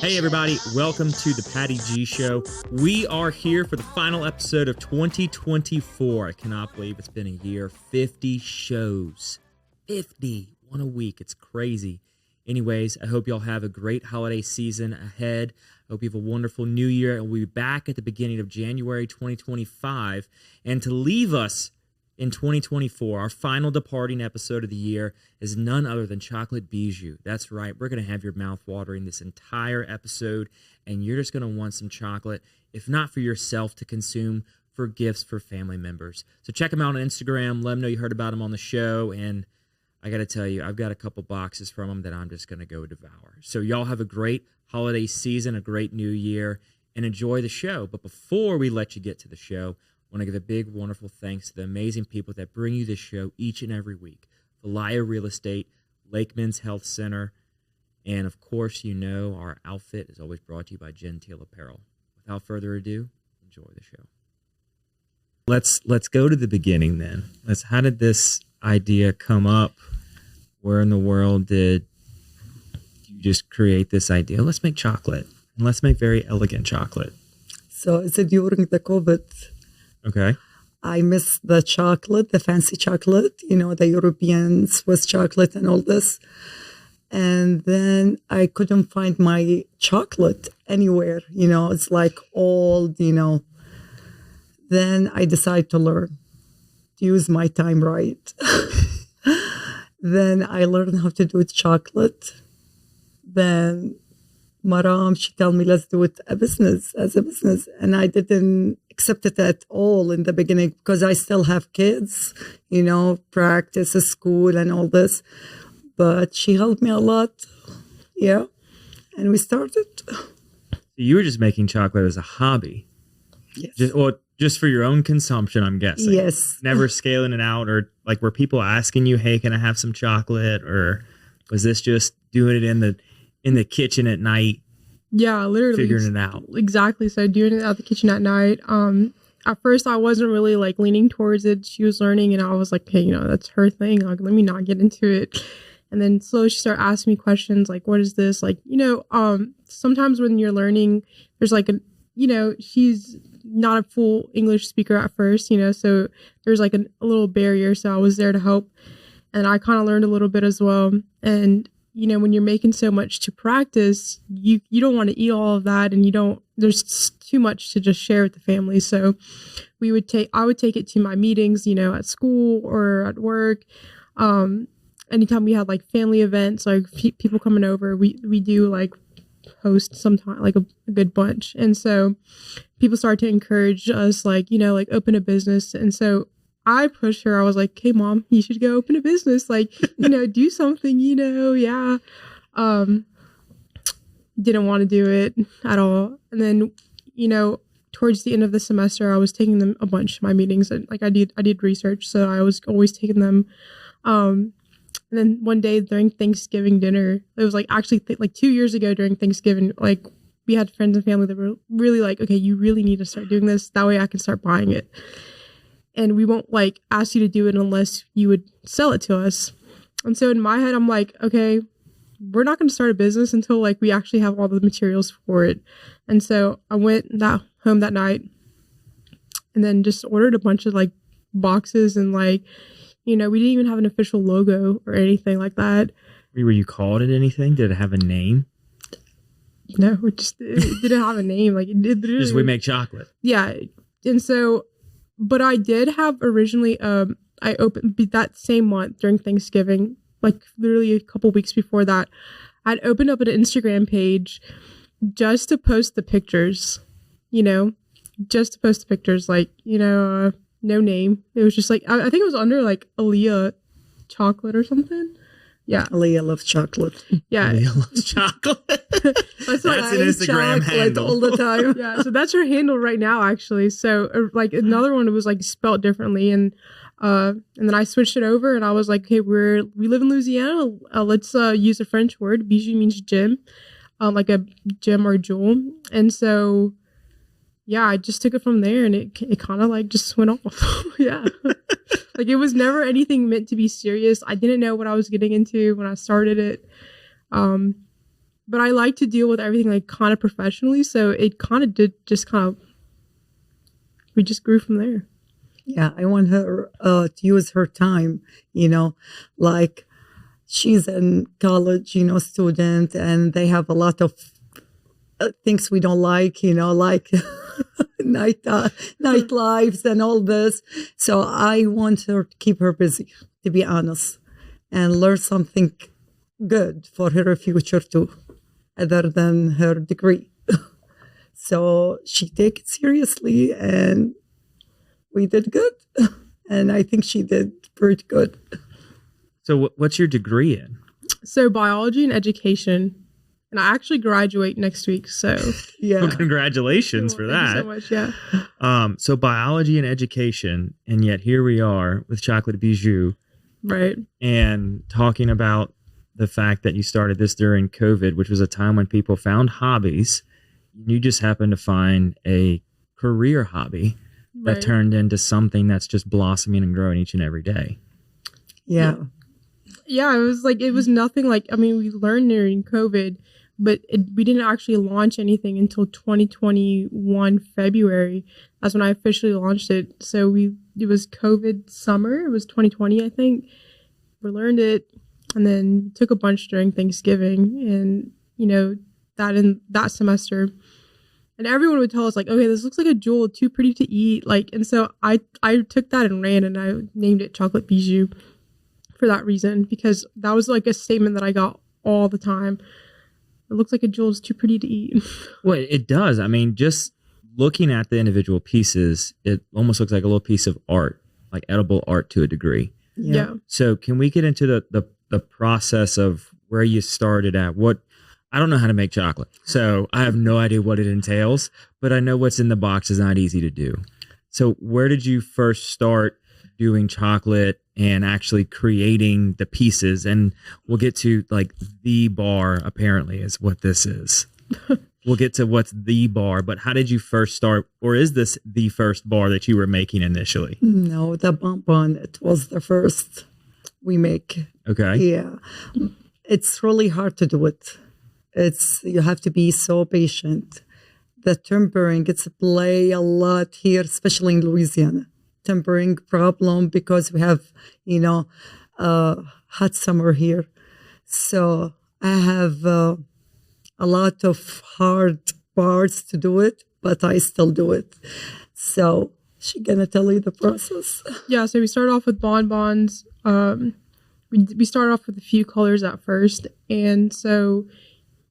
Hey everybody, welcome to the Patty G Show. We are here for the final episode of 2024. I cannot believe it's been a year. 50 shows. 50. One a week. It's crazy. Anyways, I hope y'all have a great holiday season ahead. I hope you have a wonderful new year. And we'll be back at the beginning of January 2025. And to leave us in 2024, our final departing episode of the year is none other than Chocolate Bijoux. That's right. We're going to have your mouth watering this entire episode, and you're just going to want some chocolate, if not for yourself to consume, for gifts for family members. So check them out on Instagram. Let them know you heard about them on the show, and I got to tell you, I've got a couple boxes from them that I'm just going to go devour. So y'all have a great holiday season, a great new year, and enjoy the show. But before we let you get to the show, I want to give a big, wonderful thanks to the amazing people that bring you this show each and every week. Aliaa Real Estate, Lakeman's Health Center, and of course, you know, our outfit is always brought to you by Genteel Apparel. Without further ado, enjoy the show. Let's go to the beginning then. How did this idea come up? Where in the world did you just create this idea? Let's make chocolate, and let's make very elegant chocolate. So it's during the COVID. Okay. I miss the chocolate, the fancy chocolate, you know, the European Swiss chocolate and all this. And then I couldn't find my chocolate anywhere, you know, it's like old, you know. Then I decided to learn, to use my time right. Then I learned how to do chocolate. Then Maram, she told me, let's do it as a business. And I didn't accept it at all in the beginning because I still have kids, you know, practice, school and all this. But she helped me a lot. Yeah. And we started. You were just making chocolate as a hobby. Yes. Just for your own consumption, I'm guessing. Yes. Never scaling it out, or like were people asking you, hey, can I have some chocolate? Or was this just doing it in the kitchen at night? Yeah, literally figuring it out. Exactly. So doing it at the kitchen at night. At first I wasn't really like leaning towards it. She was learning and I was like, hey, you know, that's her thing. Like, let me not get into it. And then slowly she started asking me questions like, what is this? Like, you know, sometimes when you're learning, there's like she's not a full English speaker at first, you know, so there's like a little barrier. So I was there to help. And I kind of learned a little bit as well. And you know, when you're making so much to practice, you don't want to eat all of that, and there's too much to just share with the family. So I would take it to my meetings, you know, at school or at work. Anytime we had like family events, like people coming over, we do like host sometime, like a good bunch. And so people started to encourage us, like, you know, like open a business. And so I pushed her. I was like, hey, Mom, you should go open a business. Like, you know, do something, you know, yeah. Didn't want to do it at all. And then, you know, towards the end of the semester, I was taking them a bunch of my meetings. And like I did research. So I was always taking them. And then one day during Thanksgiving dinner, it was like actually like 2 years ago during Thanksgiving, like we had friends and family that were really like, okay, you really need to start doing this. That way I can start buying it. And we won't like ask you to do it unless you would sell it to us. And so in my head, I'm like, okay, we're not going to start a business until like we actually have all the materials for it. And so I went home that night and then just ordered a bunch of like boxes and like, you know, we didn't even have an official logo or anything like that. Were you called it anything? Did it have a name? No, it didn't have a name. Like it just we make chocolate. Yeah. And so, but I did have originally, I opened that same month during Thanksgiving, like literally a couple weeks before that, I'd opened up an Instagram page just to post the pictures, you know, like, you know, no name. It was just like, I think it was under like Aliaa chocolate or something. Yeah. Aliaa loves chocolate. Yeah. Aliaa loves chocolate. That's an Instagram handle. All the time. Yeah. So that's her handle right now, actually. So like another one, it was like spelled differently. And then I switched it over and I was like, hey, we live in Louisiana. Let's use a French word. Bijou means gem, like a gem or jewel. And so, yeah, I just took it from there and it kind of like just went off. Yeah. Like it was never anything meant to be serious. I didn't know what I was getting into when I started it. but I like to deal with everything like kind of professionally. So it kind of we just grew from there. Yeah, I want her to use her time, like she's in college, student, and they have a lot of things we don't like, like night lives and all this. So I want her to keep her busy, to be honest, and learn something good for her future too, other than her degree. So she take it seriously, and we did good. And I think she did pretty good. So what's your degree in? So biology and education. And I actually graduate next week. So yeah. Well, congratulations for that. Thank you so much. Yeah. So biology and education, and yet here we are with Chocolate Bijoux. Right. And talking about the fact that you started this during COVID, which was a time when people found hobbies. You just happened to find a career hobby that turned into something that's just blossoming and growing each and every day. Yeah. Yeah, it was nothing like, I mean, we learned during COVID, but we didn't actually launch anything until 2021 February. That's when I officially launched it. So it was COVID summer. It was 2020, I think. We learned it and then took a bunch during Thanksgiving and, that in that semester. And everyone would tell us like, okay, this looks like a jewel, too pretty to eat. And so I took that and ran and I named it Chocolate Bijoux for that reason, because that was like a statement that I got all the time. It looks like a jewel, is too pretty to eat. Well, it does. I mean, just looking at the individual pieces, it almost looks like a little piece of art, like edible art to a degree. Yeah. So can we get into the process of where you started at? I don't know how to make chocolate, so I have no idea what it entails, but I know what's in the box is not easy to do. So where did you first start doing chocolate and actually creating the pieces? And we'll get to like the bar, apparently, is what this is. We'll get to what's the bar, but how did you first start? Or is this the first bar that you were making initially? No, the bonbon, it was the first we make. Okay. Yeah. It's really hard to do it. You have to be so patient. The tempering, it's play a lot here, especially in Louisiana. Tempering problem because we have, hot summer here. So I have a lot of hard parts to do it, but I still do it. So she gonna tell you the process. Yeah, so we started off with bonbons. We started off with a few colors at first, and so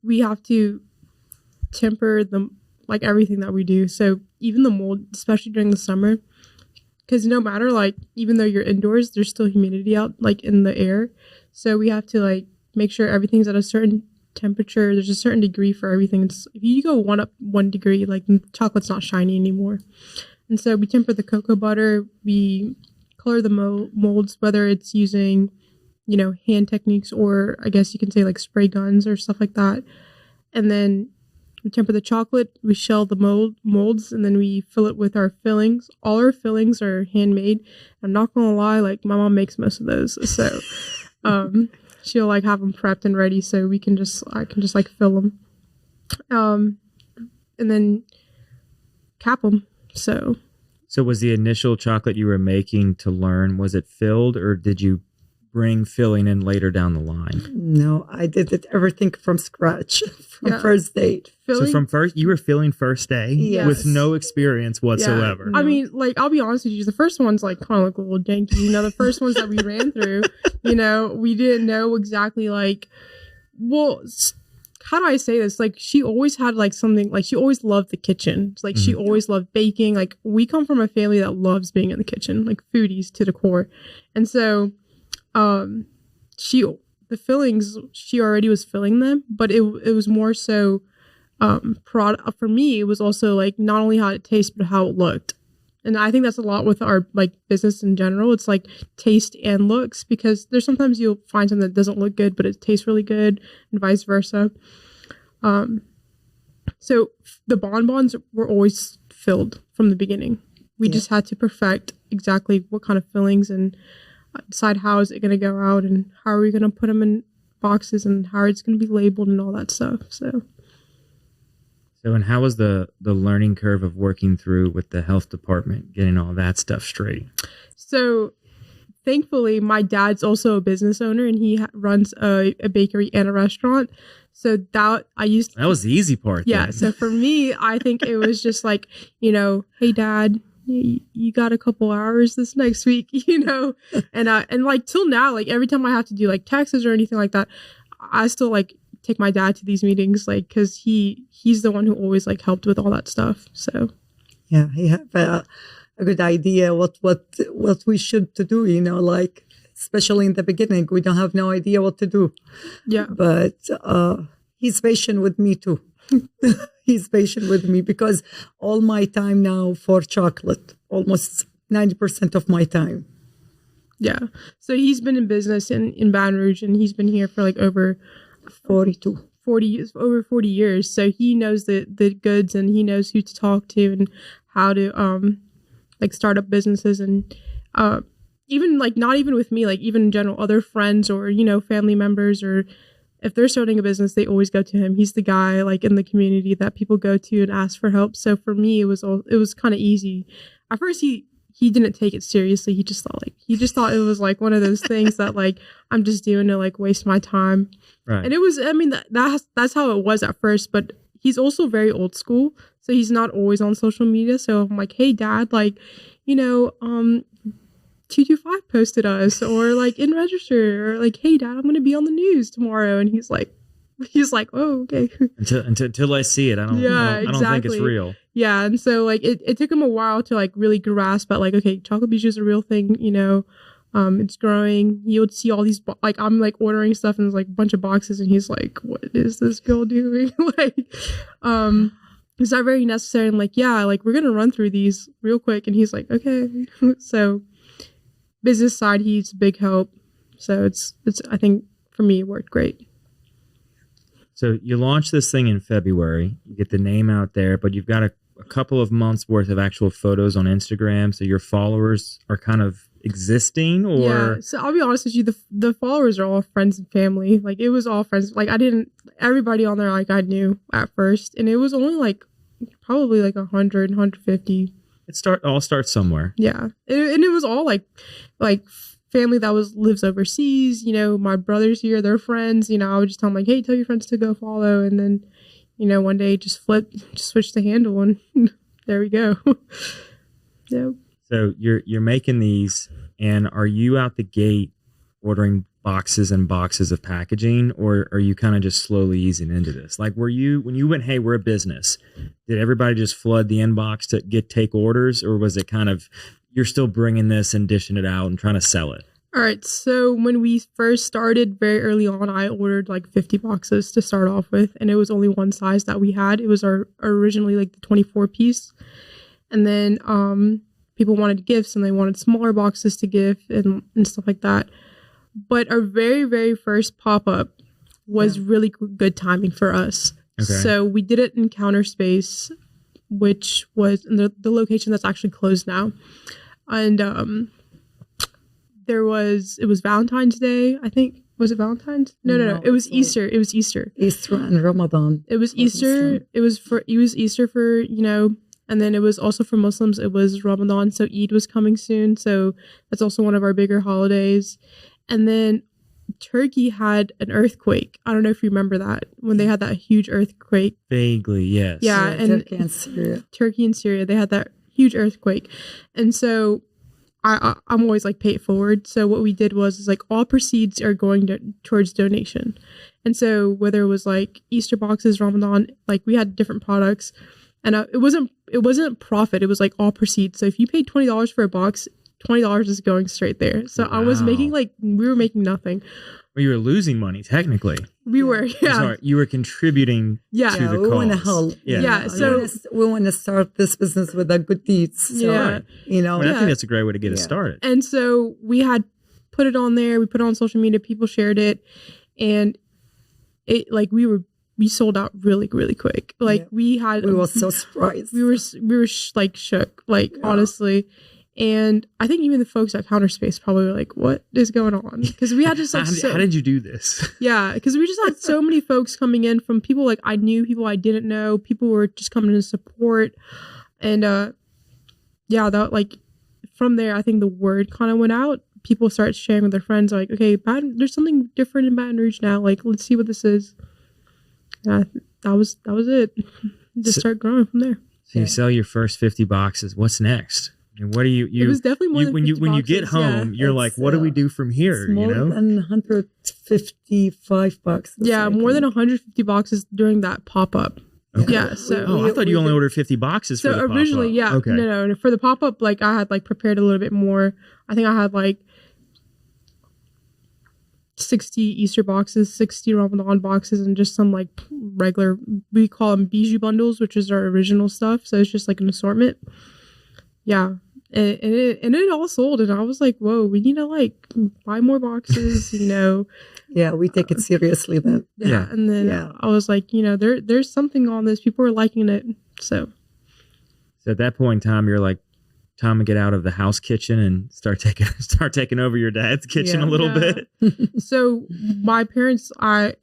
we have to temper them like everything that we do. So even the mold, especially during the summer, because no matter even though you're indoors, there's still humidity out in the air. So we have to make sure everything's at a certain temperature. There's a certain degree for everything. If you go one up 1 degree, chocolate's not shiny anymore. And so we temper the cocoa butter. We color the molds, whether it's using hand techniques, or I guess you can say spray guns or stuff like that. And then we temper the chocolate, we shell the molds, and then we fill it with our fillings. All our fillings are handmade. I'm not gonna lie, my mom makes most of those. So she'll have them prepped and ready so I can just fill them. And then cap them. So was the initial chocolate you were making to learn, was it filled, or did you bring filling in later down the line? No, I did everything from scratch, from first date. Filling? So from first, you were filling first day Yes. with no experience whatsoever. Yeah. I mean, I'll be honest with you, the first one's kind of a little janky. The first ones that we ran through, we didn't know exactly how do I say this? She always had something, she always loved the kitchen. She always loved baking. We come from a family that loves being in the kitchen, foodies to the core. And so the fillings, she already was filling them, but it was more so product for me. It was also not only how it tastes but how it looked. And I think that's a lot with our business in general. It's taste and looks, because there's sometimes you'll find something that doesn't look good but it tastes really good, and vice versa. So the bonbons were always filled from the beginning. We just had to perfect exactly what kind of fillings and decide how is it going to go out and how are we going to put them in boxes and how it's going to be labeled and all that stuff. So and how was the learning curve of working through with the health department, getting all that stuff straight? So thankfully, my dad's also a business owner, and he runs a bakery and a restaurant. So that was the easy part. Yeah. Then. So for me, I think it was just like, hey, Dad, you got a couple hours this next week, and like till now, like every time I have to do like taxes or anything like that, I still like take my dad to these meetings, like, because he's the one who always like helped with all that stuff. So yeah, he have a good idea what we should to do, like especially in the beginning, we don't have no idea what to do. Yeah, but he's patient with me too. He's patient with me because all my time now for chocolate, almost 90% of my time. Yeah. So he's been in business in Baton Rouge, and he's been here for like over 40 years. So he knows the goods, and he knows who to talk to and how to like start up businesses, and even like not even with me, like even in general, other friends or family members, or if they're starting a business, they always go to him. He's the guy like in the community that people go to and ask for help. So for me, it was kind of easy. At first, he didn't take it seriously. He just thought it was like one of those things that like I'm just doing to like waste my time. Right. And it was, I mean, that's how it was at first. But he's also very old school, so he's not always on social media. So I'm like, hey, Dad, like, 225 posted us, or like in register, or like, hey, Dad, I'm going to be on the news tomorrow. And he's like, oh, okay. Until I see it, I don't think it's real. Yeah. And so like it took him a while to like really grasp that like, okay, Chocolate Bijoux is a real thing, it's growing. He would see all these, like, I'm like ordering stuff and there's like a bunch of boxes, and he's like, what is this girl doing? Like, it's not very necessary. I'm like, yeah, like we're going to run through these real quick. And he's like, okay. So business side, he's a big help. So it's I think for me, it worked great. So you launch this thing in February, you get the name out there, but you've got a couple of months worth of actual photos on Instagram. So your followers are kind of existing, or? Yeah. So I'll be honest with you, the followers are all friends and family. Like it was all friends. Like everybody on there, like I knew at first, and it was only like probably like 100, 150. All starts somewhere. Yeah. And it was all like family that lives overseas. My brothers here, they're friends. I would just tell them like, hey, tell your friends to go follow. And then, one day just switch the handle, and there we go. Yeah. So you're making these, and are you out the gate ordering boxes and boxes of packaging, or are you kind of just slowly easing into this? Like, when you went, hey, we're a business, did everybody just flood the inbox to take orders, or was it kind of you're still bringing this and dishing it out and trying to sell it? All right. So when we first started very early on, I ordered like 50 boxes to start off with, and it was only one size that we had. It was our originally like the 24 piece, and then people wanted gifts and they wanted smaller boxes to give and stuff like that. But our very, very first pop-up was really good timing for us. Okay. So we did it in Counter Space, which was in the location that's actually closed now. And it was Valentine's Day, I think. Was it Valentine's? No. It was Easter. It was Easter. Easter and Ramadan. It was Easter. It was Easter for, and then it was also for Muslims. It was Ramadan. So Eid was coming soon. So that's also one of our bigger holidays. And then Turkey had an earthquake. I don't know if you remember that, when they had that huge earthquake. Vaguely, yes. Yeah, and Turkey and Syria, they had that huge earthquake. And so I'm always like pay it forward. So what we did was like all proceeds are going towards donation. And so whether it was like Easter boxes, Ramadan, like we had different products, and it wasn't profit. It was like all proceeds. So if you paid $20 for a box, $20 is going straight there. So wow. We were making nothing. Well, you were losing money, technically. We were, yeah. Sorry, you were contributing to the cause. We want to help. Yeah. So we want to start this business with a good deeds. So, I think that's a great way to get it started. And so we had put it on there. We put it on social media. People shared it, and it like we sold out really, really quick. Like we were so surprised. We were like shook, like honestly. And I think even the folks at Counterspace probably were like, what is going on? Because we had just like how did you do this? Yeah, because we just had so many folks coming in from people like I knew, people I didn't know, people were just coming to support. And yeah, that like from there, I think the word kind of went out. People started sharing with their friends like, okay, there's something different in Baton Rouge now. Like, let's see what this is. Yeah, that was it. Just start growing from there. So you sell your first 50 boxes. What's next? And what do you? It was definitely more than 50 when you get boxes, home, you're like, what do we do from here? It's more than 155 boxes. Yeah, more than 150 boxes during that pop up. Okay. Yeah. So I thought you only ordered 50 boxes. So for the originally, pop-up. yeah, Okay. no. For the pop up, like I had like prepared a little bit more. I think I had like 60 Easter boxes, 60 Ramadan boxes, and just some like regular, we call them bijou bundles, which is our original stuff. So it's just like an assortment. Yeah. And it all sold. And I was like, whoa, we need to like buy more boxes, Yeah, we take it seriously then. Yeah. And then I was like, there's something on this. People are liking it. So at that point in time, you're like, time to get out of the house kitchen and start taking over your dad's kitchen a little bit. So my parents,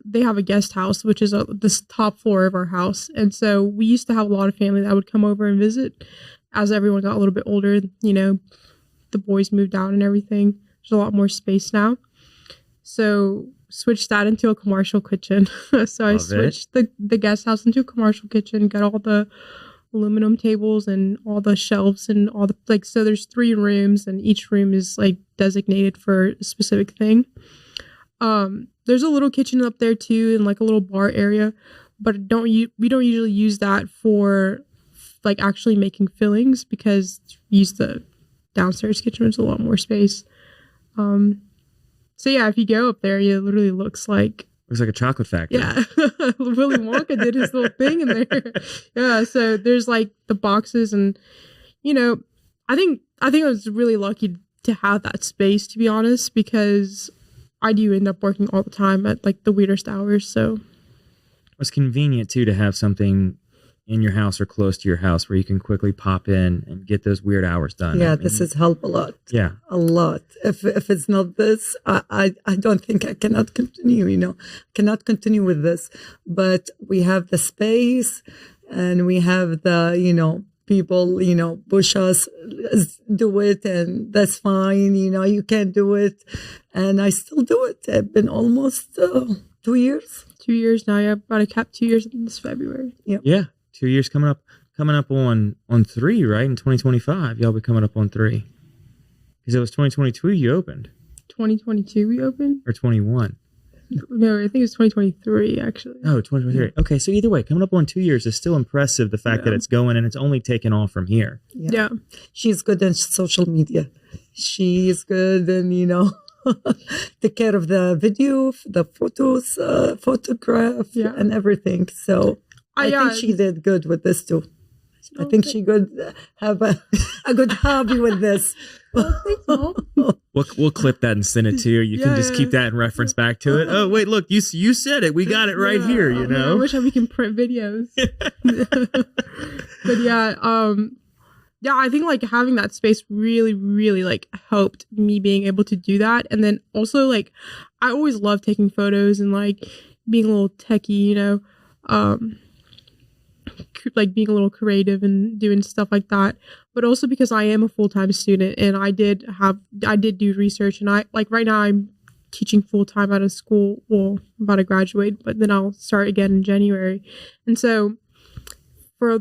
they have a guest house, which is this top floor of our house. And so we used to have a lot of family that would come over and visit. As everyone got a little bit older, the boys moved out and everything. There's a lot more space now. So switched that into a commercial kitchen. So I switched the guest house into a commercial kitchen, got all the aluminum tables and all the shelves and all the so there's 3 rooms and each room is like designated for a specific thing. There's a little kitchen up there too and like a little bar area, but we don't usually use that for like actually making fillings because we use the downstairs kitchen, there's a lot more space. So yeah, if you go up there, it literally looks like a chocolate factory. Yeah. Willy Wonka did his little thing in there. Yeah. So there's like the boxes and, I think I was really lucky to have that space, to be honest, because I do end up working all the time at like the weirdest hours. So it's convenient too to have something in your house or close to your house where you can quickly pop in and get those weird hours done. Yeah, this has helped a lot. Yeah. A lot. If it's not this, I don't think I cannot continue, cannot continue with this. But we have the space and we have the, people, push us, do it, and that's fine. You can't do it. And I still do it. I've been almost 2 years. 2 years now. Yeah, about to cap 2 years this February. Yeah. 2 years coming up on 3, right? In 2025, y'all be coming up on 3. Because it was 2022 you opened. 2022 we opened? Or 21? No, I think it was 2023 actually. Oh, 2023. Okay, so either way, coming up on 2 years is still impressive. The fact that it's going and it's only taken off from here. Yeah. She's good in social media. She's good in, take care of the video, the photos, photograph, and everything. So I think she did good with this too. I think she could have a good hobby with this. We'll clip that and send it to you. You can just keep that and reference back to it. Oh, wait, look, you said it. We got it right here, I wish we can print videos. But I think like having that space really, really like helped me being able to do that. And then also like I always love taking photos and like being a little techie, like being a little creative and doing stuff like that, but also because I am a full-time student and I did do research, and I like right now I'm teaching full-time out of school. Well, I'm about to graduate, but then I'll start again in January. And so for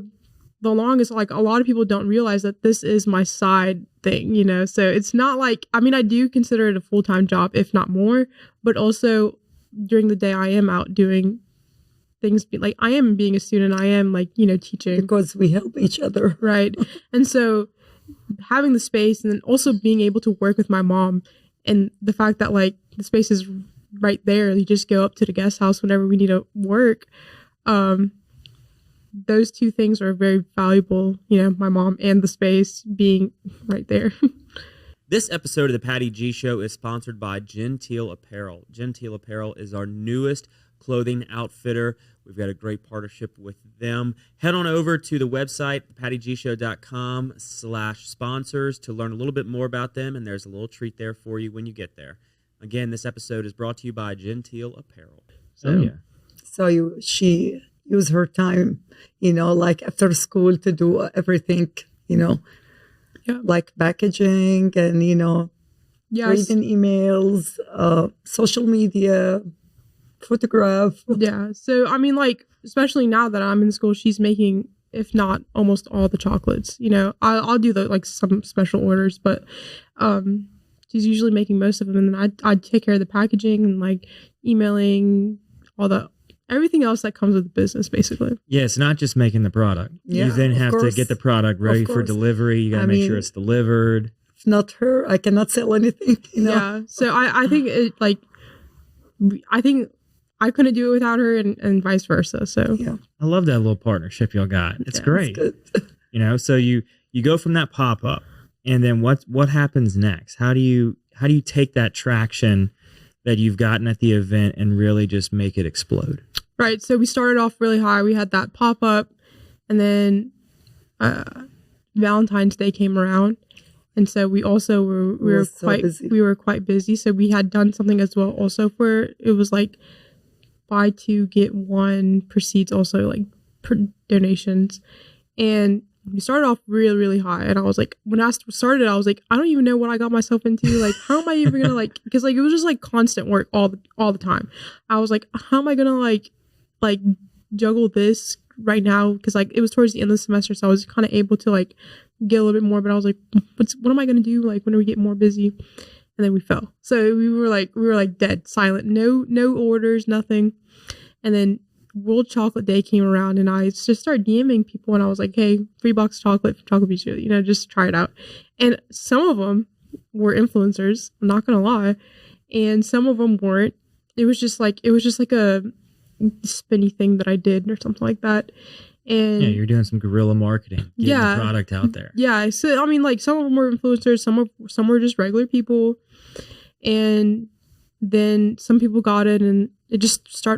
the longest, like a lot of people don't realize that this is my side thing, so it's not like, I mean, I do consider it a full-time job, if not more, but also during the day I am out doing things, like I am being a student, I am like, teaching. Because we help each other. Right. And so having the space and then also being able to work with my mom and the fact that like the space is right there, you just go up to the guest house whenever we need to work. Those two things are very valuable, my mom and the space being right there. This episode of the Patty G Show is sponsored by Genteel Apparel. Genteel Apparel is our newest clothing outfitter. We've got a great partnership with them. Head on over to the website, pattygshow.com/sponsors to learn a little bit more about them, and there's a little treat there for you when you get there. Again, this episode is brought to you by Genteel Apparel. So she used her time, like after school to do everything, like packaging and, reading emails, social media, photograph. Yeah. So, I mean, like, especially now that I'm in school, she's making, if not almost all the chocolates. I'll do some special orders, but she's usually making most of them. And then I take care of the packaging and like emailing, everything else that comes with the business, basically. Yeah, it's not just making the product. Yeah, you then have to get the product ready for delivery. You got to make sure it's delivered. If not her, I cannot sell anything. Yeah. So I think I think I couldn't do it without her, and vice versa. So yeah, I love that little partnership y'all got. It's great. It's good. So you go from that pop up, and then what happens next? How do you take that traction that you've gotten at the event and really just make it explode? Right. So we started off really high. We had that pop up, and then Valentine's Day came around, and so we also were quite busy. So we had done something as well. Also it was like buy two get one proceeds also like per donations, and we started off really, really high. And I was like, when I started, I was like, I don't even know what I got myself into. Like, how am I even gonna because it was just like constant work all the time. I was like, how am I gonna like juggle this right now? Because like it was towards the end of the semester, so I was kind of able to like get a little bit more. But I was like, what am I gonna do? Like when we get more busy? And then we fell. So we were like dead, silent, no orders, nothing. And then World Chocolate Day came around, and I just started DMing people, and I was like, hey, free box of chocolate from Chocolate Bijoux, just try it out. And some of them were influencers, I'm not gonna lie, and some of them weren't. It was just like a spinny thing that I did or something like that. And yeah, you're doing some guerrilla marketing, getting the product out there. Yeah, so I mean, like some of them were influencers, some were just regular people, and then some people got it, and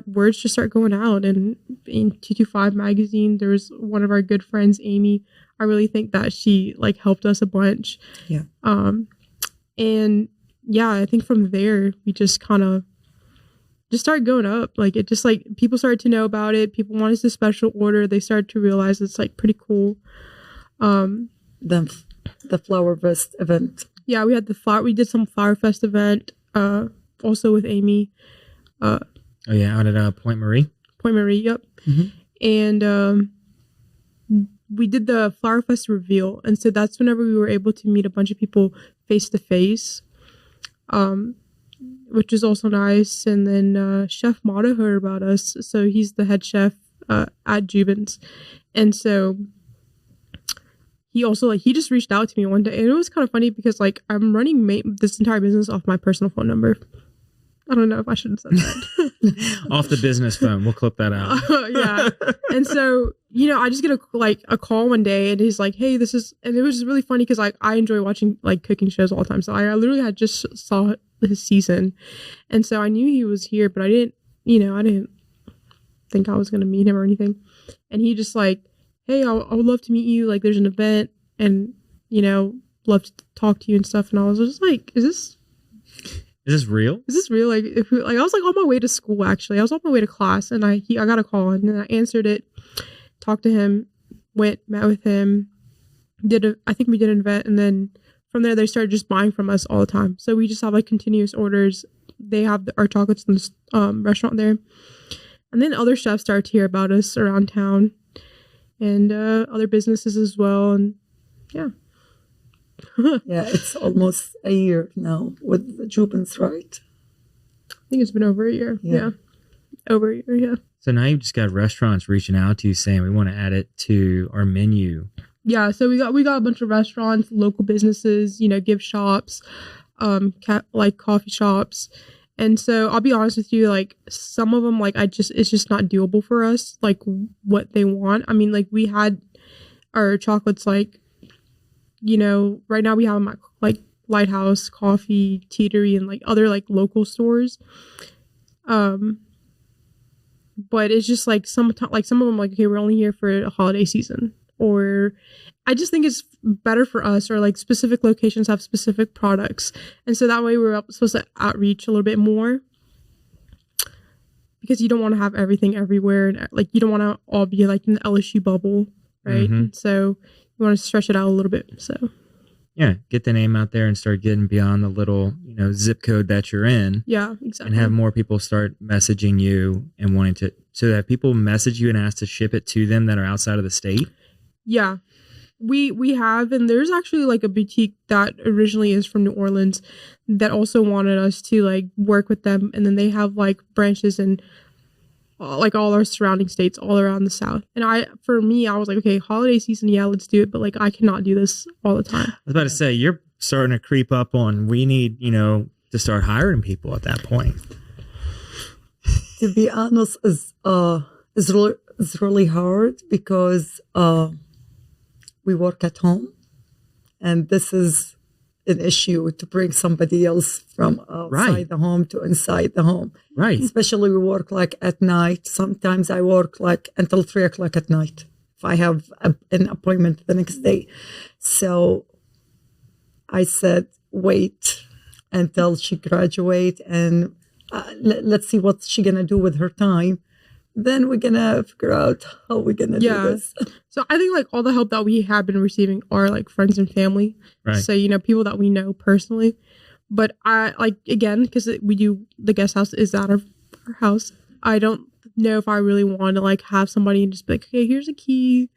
words just start going out. And in 225 magazine, there was one of our good friends, Amy. I really think that she like helped us a bunch. Yeah. And yeah, I think from there we just kind of just started going up. Like it just like people started to know about it. People wanted the special order. They started to realize it's like pretty cool. The Flower Fest event. Yeah, we did some Flower Fest event. Also with Amy. Out at Point Marie? Point Marie, yep. Mm-hmm. And we did the Flower Fest reveal. And so that's whenever we were able to meet a bunch of people face to face, which is also nice. And then Chef Mata heard about us. So he's the head chef at Jubin's. And so he also he just reached out to me one day. And it was kind of funny because I'm running this entire business off my personal phone number. I don't know if I should have said that. Off the business phone. We'll clip that out. Yeah. And so, I just get a call one day, and he's like, hey, and it was just really funny because I enjoy watching cooking shows all the time. So I literally had just saw his season. And so I knew he was here, but I didn't think I was going to meet him or anything. And he just hey, I would love to meet you. Like there's an event and, love to talk to you and stuff. And I was just like, Is this real? Is this real? I was on my way to school, actually. I was on my way to class, and I got a call, and then I answered it, talked to him, met with him, I think we did an event, and then from there, they started just buying from us all the time. So we just have continuous orders. They have our chocolates in the restaurant there. And then other chefs started to hear about us around town, and other businesses as well, and yeah. Yeah, it's almost a year now with the Jubin's, right? I think it's been over a year. Yeah. Over a year, yeah. So now you've just got restaurants reaching out to you saying we want to add it to our menu. Yeah, so we got a bunch of restaurants, local businesses, gift shops, coffee shops. And so I'll be honest with you, some of them it's just not doable for us, what they want. I mean, we had our chocolates right now we have them at Lighthouse, Coffee, Teetery, and other local stores. But it's just like some of them like, okay, we're only here for a holiday season, or I just think it's better for us, or like specific locations have specific products, and so that way we're supposed to outreach a little bit more, because you don't want to have everything everywhere, and like you don't want to all be like in the LSU bubble, right? So you want to stretch it out a little bit. So yeah, get the name out there and start getting beyond the little, zip code that you're in. Yeah, exactly. And have more people start messaging you and wanting to, so that people message you and ask to ship it to them that are outside of the state. Yeah, we have, and there's actually like a boutique that originally is from New Orleans that also wanted us to like work with them, and then they have like branches in like all our surrounding states all around the South. And for me, I was like, okay, holiday season, yeah, let's do it, but like I cannot do this all the time. I was about to say, you're starting to creep up on, we need, to start hiring people at that point. To be honest, it's really hard because we work at home, and this is an issue to bring somebody else from outside the home to inside the home. Right. Especially we work like at night. Sometimes I work like until 3:00 at night if I have an appointment the next day. So I said, wait until she graduate, and let's see what she's going to do with her time. Then we're going to figure out how we're going to do this. So I think like all the help that we have been receiving are like friends and family. Right. So, people that we know personally. But I like, again, because we do, the guest house is at our house. I don't know if I really want to like have somebody and just be like, okay, here's a key.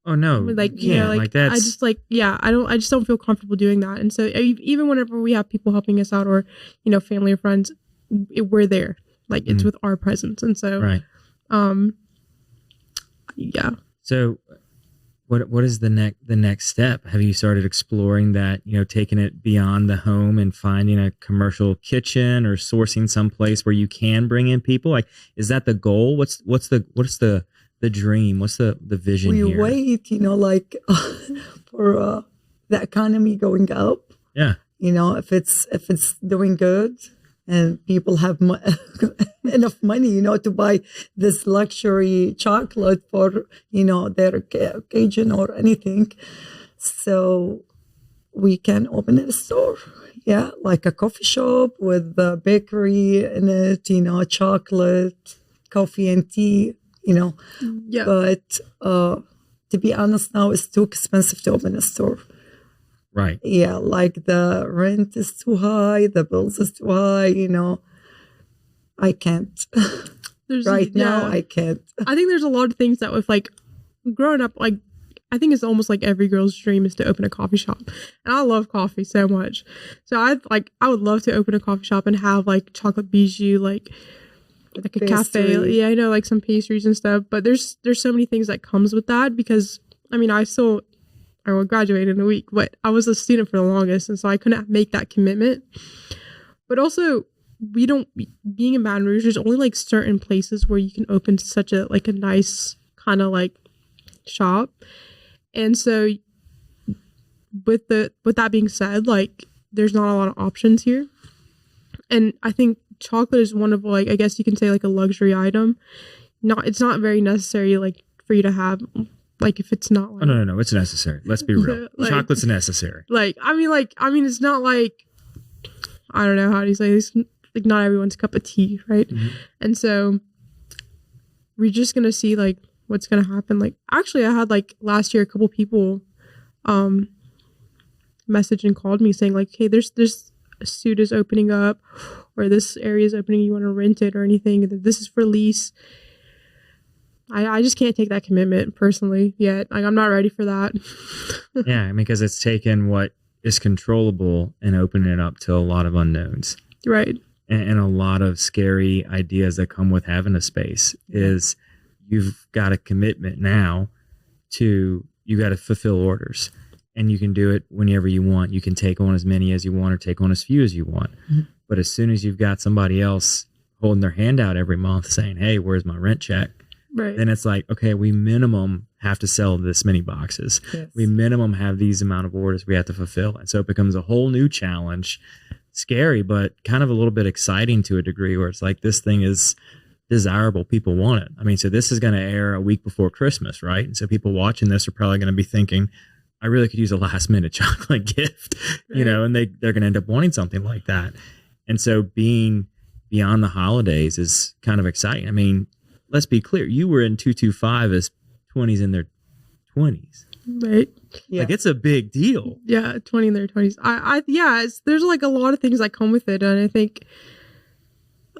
Oh no. Like, like that's, I just like, I just don't feel comfortable doing that. And so even whenever we have people helping us out, or, family or friends, we're there. Like it's with our presence. And so, right. Yeah. So what is the next step? Have you started exploring that, taking it beyond the home and finding a commercial kitchen or sourcing some place where you can bring in people? Like, is that the goal? What's the dream? What's the vision here? We wait, like for the economy going up. Yeah. If it's doing good, and people have enough money, to buy this luxury chocolate for, their occasion or anything. So we can open a store. Yeah, like a coffee shop with a bakery in it, chocolate, coffee and tea, Yeah. But to be honest, now it's too expensive to open a store. Right. Yeah, like the rent is too high, the bills is too high, I can't. Now, I can't. I think there's a lot of things that with like growing up, like I think it's almost like every girl's dream is to open a coffee shop. And I love coffee so much. So I would love to open a coffee shop and have like Chocolate Bijoux, like a cafe. Yeah, I know, like some pastries and stuff. But there's so many things that comes with that, because I mean, I will graduate in a week, but I was a student for the longest, and so I couldn't make that commitment. But also, being in Baton Rouge, there's only like certain places where you can open such a nice kind of like shop. And so with that being said, like there's not a lot of options here. And I think chocolate is one of, like, I guess you can say like a luxury item. It's not very necessary like for you to have. Like if it's not like, oh, no, it's necessary. Let's be real. Like, chocolate's necessary. I mean, it's not like, I don't know how do you say this, like not everyone's cup of tea, right? Mm-hmm. And so we're just gonna see like what's gonna happen. Like actually, I had like last year a couple people message and called me saying like, hey, there's a suit is opening up, or this area is opening, you want to rent it or anything, this is for lease. I just can't take that commitment personally yet. Like I'm not ready for that. Yeah, I mean, because it's taken what is controllable and opening it up to a lot of unknowns. Right. And a lot of scary ideas that come with having a space is you've got a commitment now to, you got to fulfill orders, and you can do it whenever you want. You can take on as many as you want or take on as few as you want. Mm-hmm. But as soon as you've got somebody else holding their hand out every month saying, hey, where's my rent check? Right. Then it's like, okay, we minimum have to sell this many boxes. Yes. We minimum have these amount of orders we have to fulfill. And so it becomes a whole new challenge. Scary, but kind of a little bit exciting to a degree, where it's like, this thing is desirable. People want it. I mean, so this is going to air a week before Christmas, right? And so people watching this are probably going to be thinking, I really could use a last minute chocolate gift, you know, and they're going to end up wanting something like that. And so being beyond the holidays is kind of exciting. I mean, let's be clear. You were in 225 as 20s in their 20s. Right. Yeah. Like, it's a big deal. Yeah, 20 in their 20s. There's like a lot of things that come with it. And I think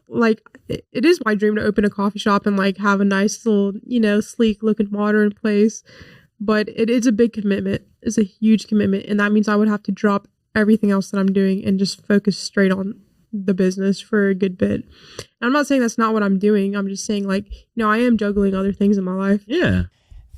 like it is my dream to open a coffee shop and like have a nice little, you know, sleek looking modern place. But it is a big commitment. It's a huge commitment. And that means I would have to drop everything else that I'm doing and just focus straight on the business for a good bit. And I'm not saying that's not what I'm doing. I'm just saying, like, you know, I am juggling other things in my life. Yeah.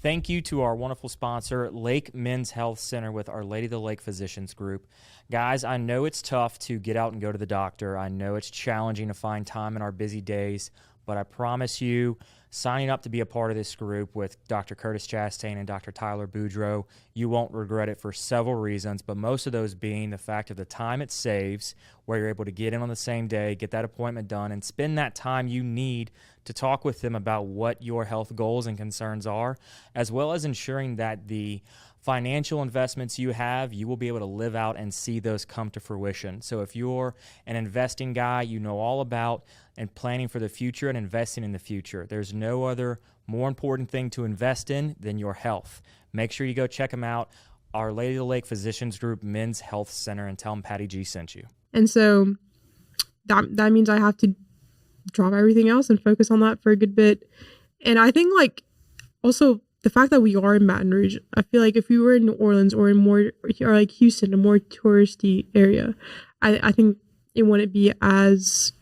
Thank you to our wonderful sponsor, Lake Men's Health Center with Our Lady of the Lake Physicians Group. Guys, I know it's tough to get out and go to the doctor. I know it's challenging to find time in our busy days, but I promise you, signing up to be a part of this group with Dr. Curtis Chastain and Dr. Tyler Boudreau, you won't regret it for several reasons, but most of those being the fact of the time it saves, where you're able to get in on the same day, get that appointment done, and spend that time you need to talk with them about what your health goals and concerns are, as well as ensuring that the financial investments you have, you will be able to live out and see those come to fruition. So if you're an investing guy, you know all about and planning for the future and investing in the future. There's no other more important thing to invest in than your health. Make sure you go check them out, Our Lady of the Lake Physicians Group Men's Health Center, and tell them Patty G sent you. And so that means I have to drop everything else and focus on that for a good bit. And I think like also the fact that we are in Baton Rouge, I feel like if we were in New Orleans or in more, or like Houston, a more touristy area, I think it wouldn't be as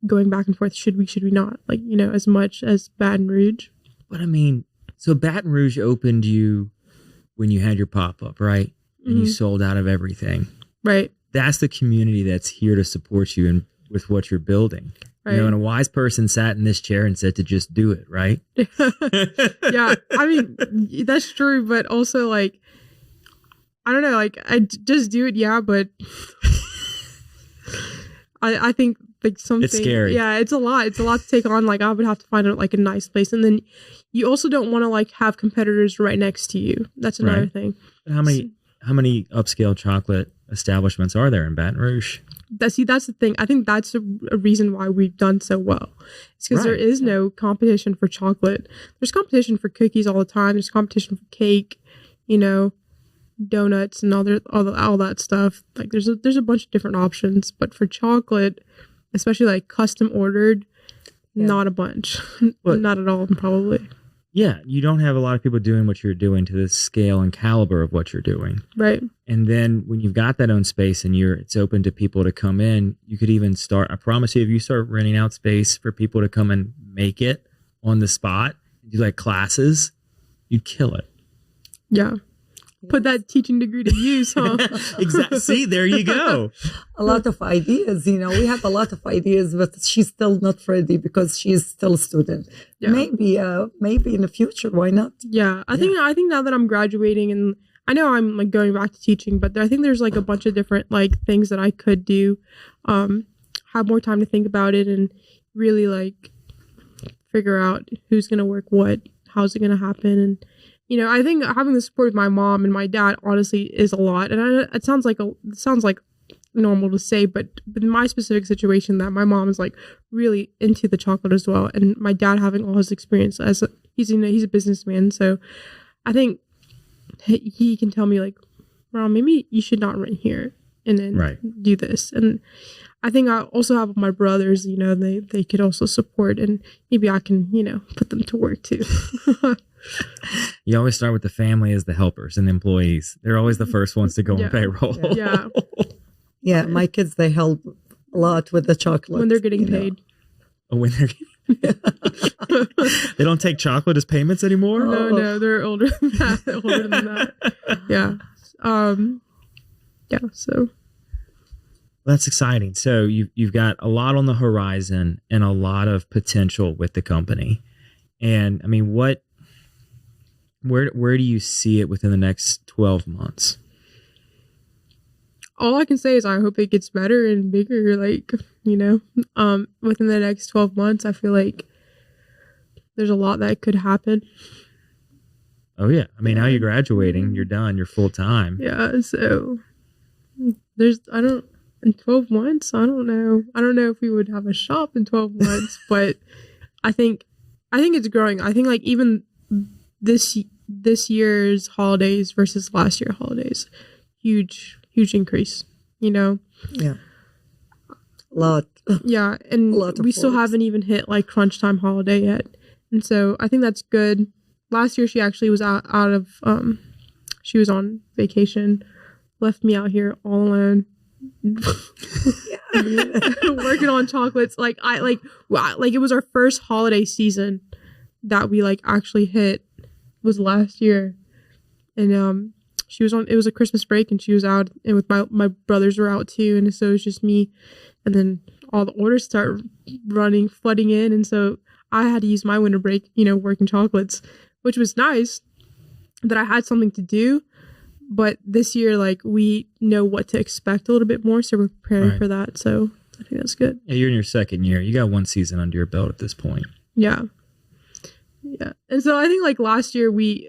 going back and forth. Should we not, like, you know, as much as Baton Rouge. But I mean, so Baton Rouge opened you when you had your pop-up, right? And you sold out of everything. Right. That's the community that's here to support you and with what you're building. Right. You know, and a wise person sat in this chair and said to just do it, right? Yeah, I mean, that's true, but also, like, I don't know, like, just do it, yeah, but I think, like, something... It's scary. Yeah, it's a lot. It's a lot to take on. Like, I would have to find, like, a nice place. And then you also don't want to, like, have competitors right next to you. That's another thing. How many upscale chocolate establishments are there in Baton Rouge? That's the thing. I think that's a reason why we've done so well. It's because there is no competition for chocolate. There's competition for cookies all the time. There's competition for cake, you know, donuts and all that stuff. Like there's a bunch of different options. But for chocolate, especially like custom ordered, not a bunch. Not at all, probably. Yeah, you don't have a lot of people doing what you're doing to the scale and caliber of what you're doing. Right. And then when you've got that own space and it's open to people to come in, you could even start, I promise you, if you start renting out space for people to come and make it on the spot, do like classes, you'd kill it. Yeah. Put that teaching degree to use, huh? Exactly. See, there you go. A lot of ideas, you know, we have a lot of ideas, but she's still not ready because she's still a student. Yeah. Maybe in the future, why not? Yeah, I think now that I'm graduating, and I know I'm like going back to teaching, but I think there's like a bunch of different like things that I could do. Have more time to think about it and really like figure out who's gonna work what, how's it gonna happen, and you know, I think having the support of my mom and my dad honestly is a lot. And it sounds like normal to say, but in my specific situation, that my mom is like really into the chocolate as well, and my dad having all his experience as he's a businessman, so I think he can tell me like, "Mom, maybe you should not rent here and then do this." And I think I also have my brothers. You know, they could also support, and maybe I can, you know, put them to work too. You always start with the family as the helpers and the employees. They're always the first ones to go on payroll. Yeah. Yeah, my kids, they help a lot with the chocolate. When they're getting paid. Oh, when they're They don't take chocolate as payments anymore? No, they're older than that. Yeah. Yeah, so. That's exciting. So you've got a lot on the horizon and a lot of potential with the company. And I mean, where do you see it within the next 12 months? all I can say is I hope it gets better and bigger. Like, within the next 12 months, I feel like there's a lot that could happen. Oh yeah, I mean, now you're graduating, you're done, you're full time. Yeah, so in 12 months, I don't know if we would have a shop in 12 months, but I think it's growing. I think like even this year's holidays versus last year's holidays, huge increase, Yeah. Lot. Yeah, and we still haven't even hit like crunch time holiday yet. And so I think that's good. Last year she actually was out of she was on vacation, left me out here all alone. Working on chocolates. Like it was our first holiday season that we like actually hit was last year. And she was on, it was a Christmas break and she was out, and with my brothers were out too, and so it was just me, and then all the orders start flooding in, and so I had to use my winter break, working chocolates, which was nice that I had something to do. But this year, like, we know what to expect a little bit more, so we're preparing for that. So I think that's good. Yeah, you're in your second year. You got one season under your belt at this point. Yeah. And so I think like last year we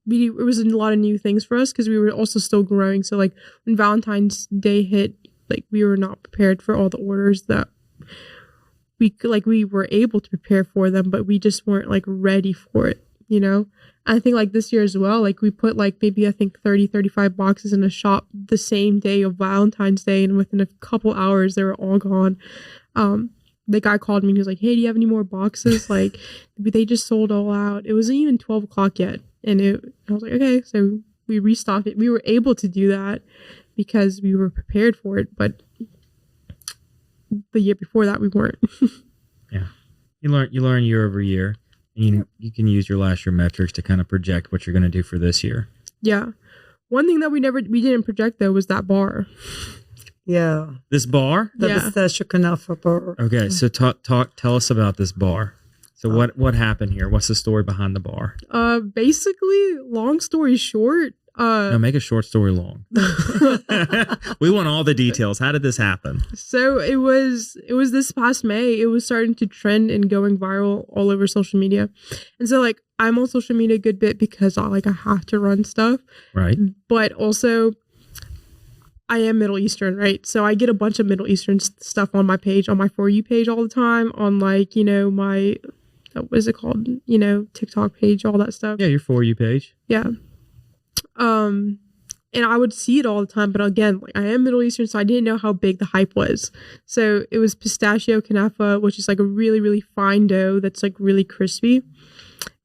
it was a lot of new things for us because we were also still growing. So like when Valentine's Day hit, like we were not prepared for all the orders that we were able to prepare for them, but we just weren't like ready for it, I think like this year as well, like we put like maybe I think 35 boxes in a shop the same day of Valentine's Day, and within a couple hours they were all gone. The guy called me and he was like, "Hey, do you have any more boxes?" Like, they just sold all out. It wasn't even 12 o'clock yet. And I was like, okay. So we restocked it. We were able to do that because we were prepared for it. But the year before that, we weren't. Yeah. You learn year over year. And you can use your last year metrics to kind of project what you're going to do for this year. Yeah. One thing that we didn't project, though, was that bar. Yeah. This bar? The pistachio kunafa bar. Okay, so tell us about this bar. So what happened here? What's the story behind the bar? Basically, long story short. No, make a short story long. We want all the details. How did this happen? So it was this past May. It was starting to trend and going viral all over social media. And so like I'm on social media a good bit because I have to run stuff. Right. But also I am Middle Eastern, right? So I get a bunch of Middle Eastern stuff on my page, on my For You page all the time, on like, my, what is it called? TikTok page, all that stuff. Yeah, your For You page. Yeah. And I would see it all the time, but again, like I am Middle Eastern, so I didn't know how big the hype was. So it was pistachio kunafa, which is like a really, really fine dough that's like really crispy.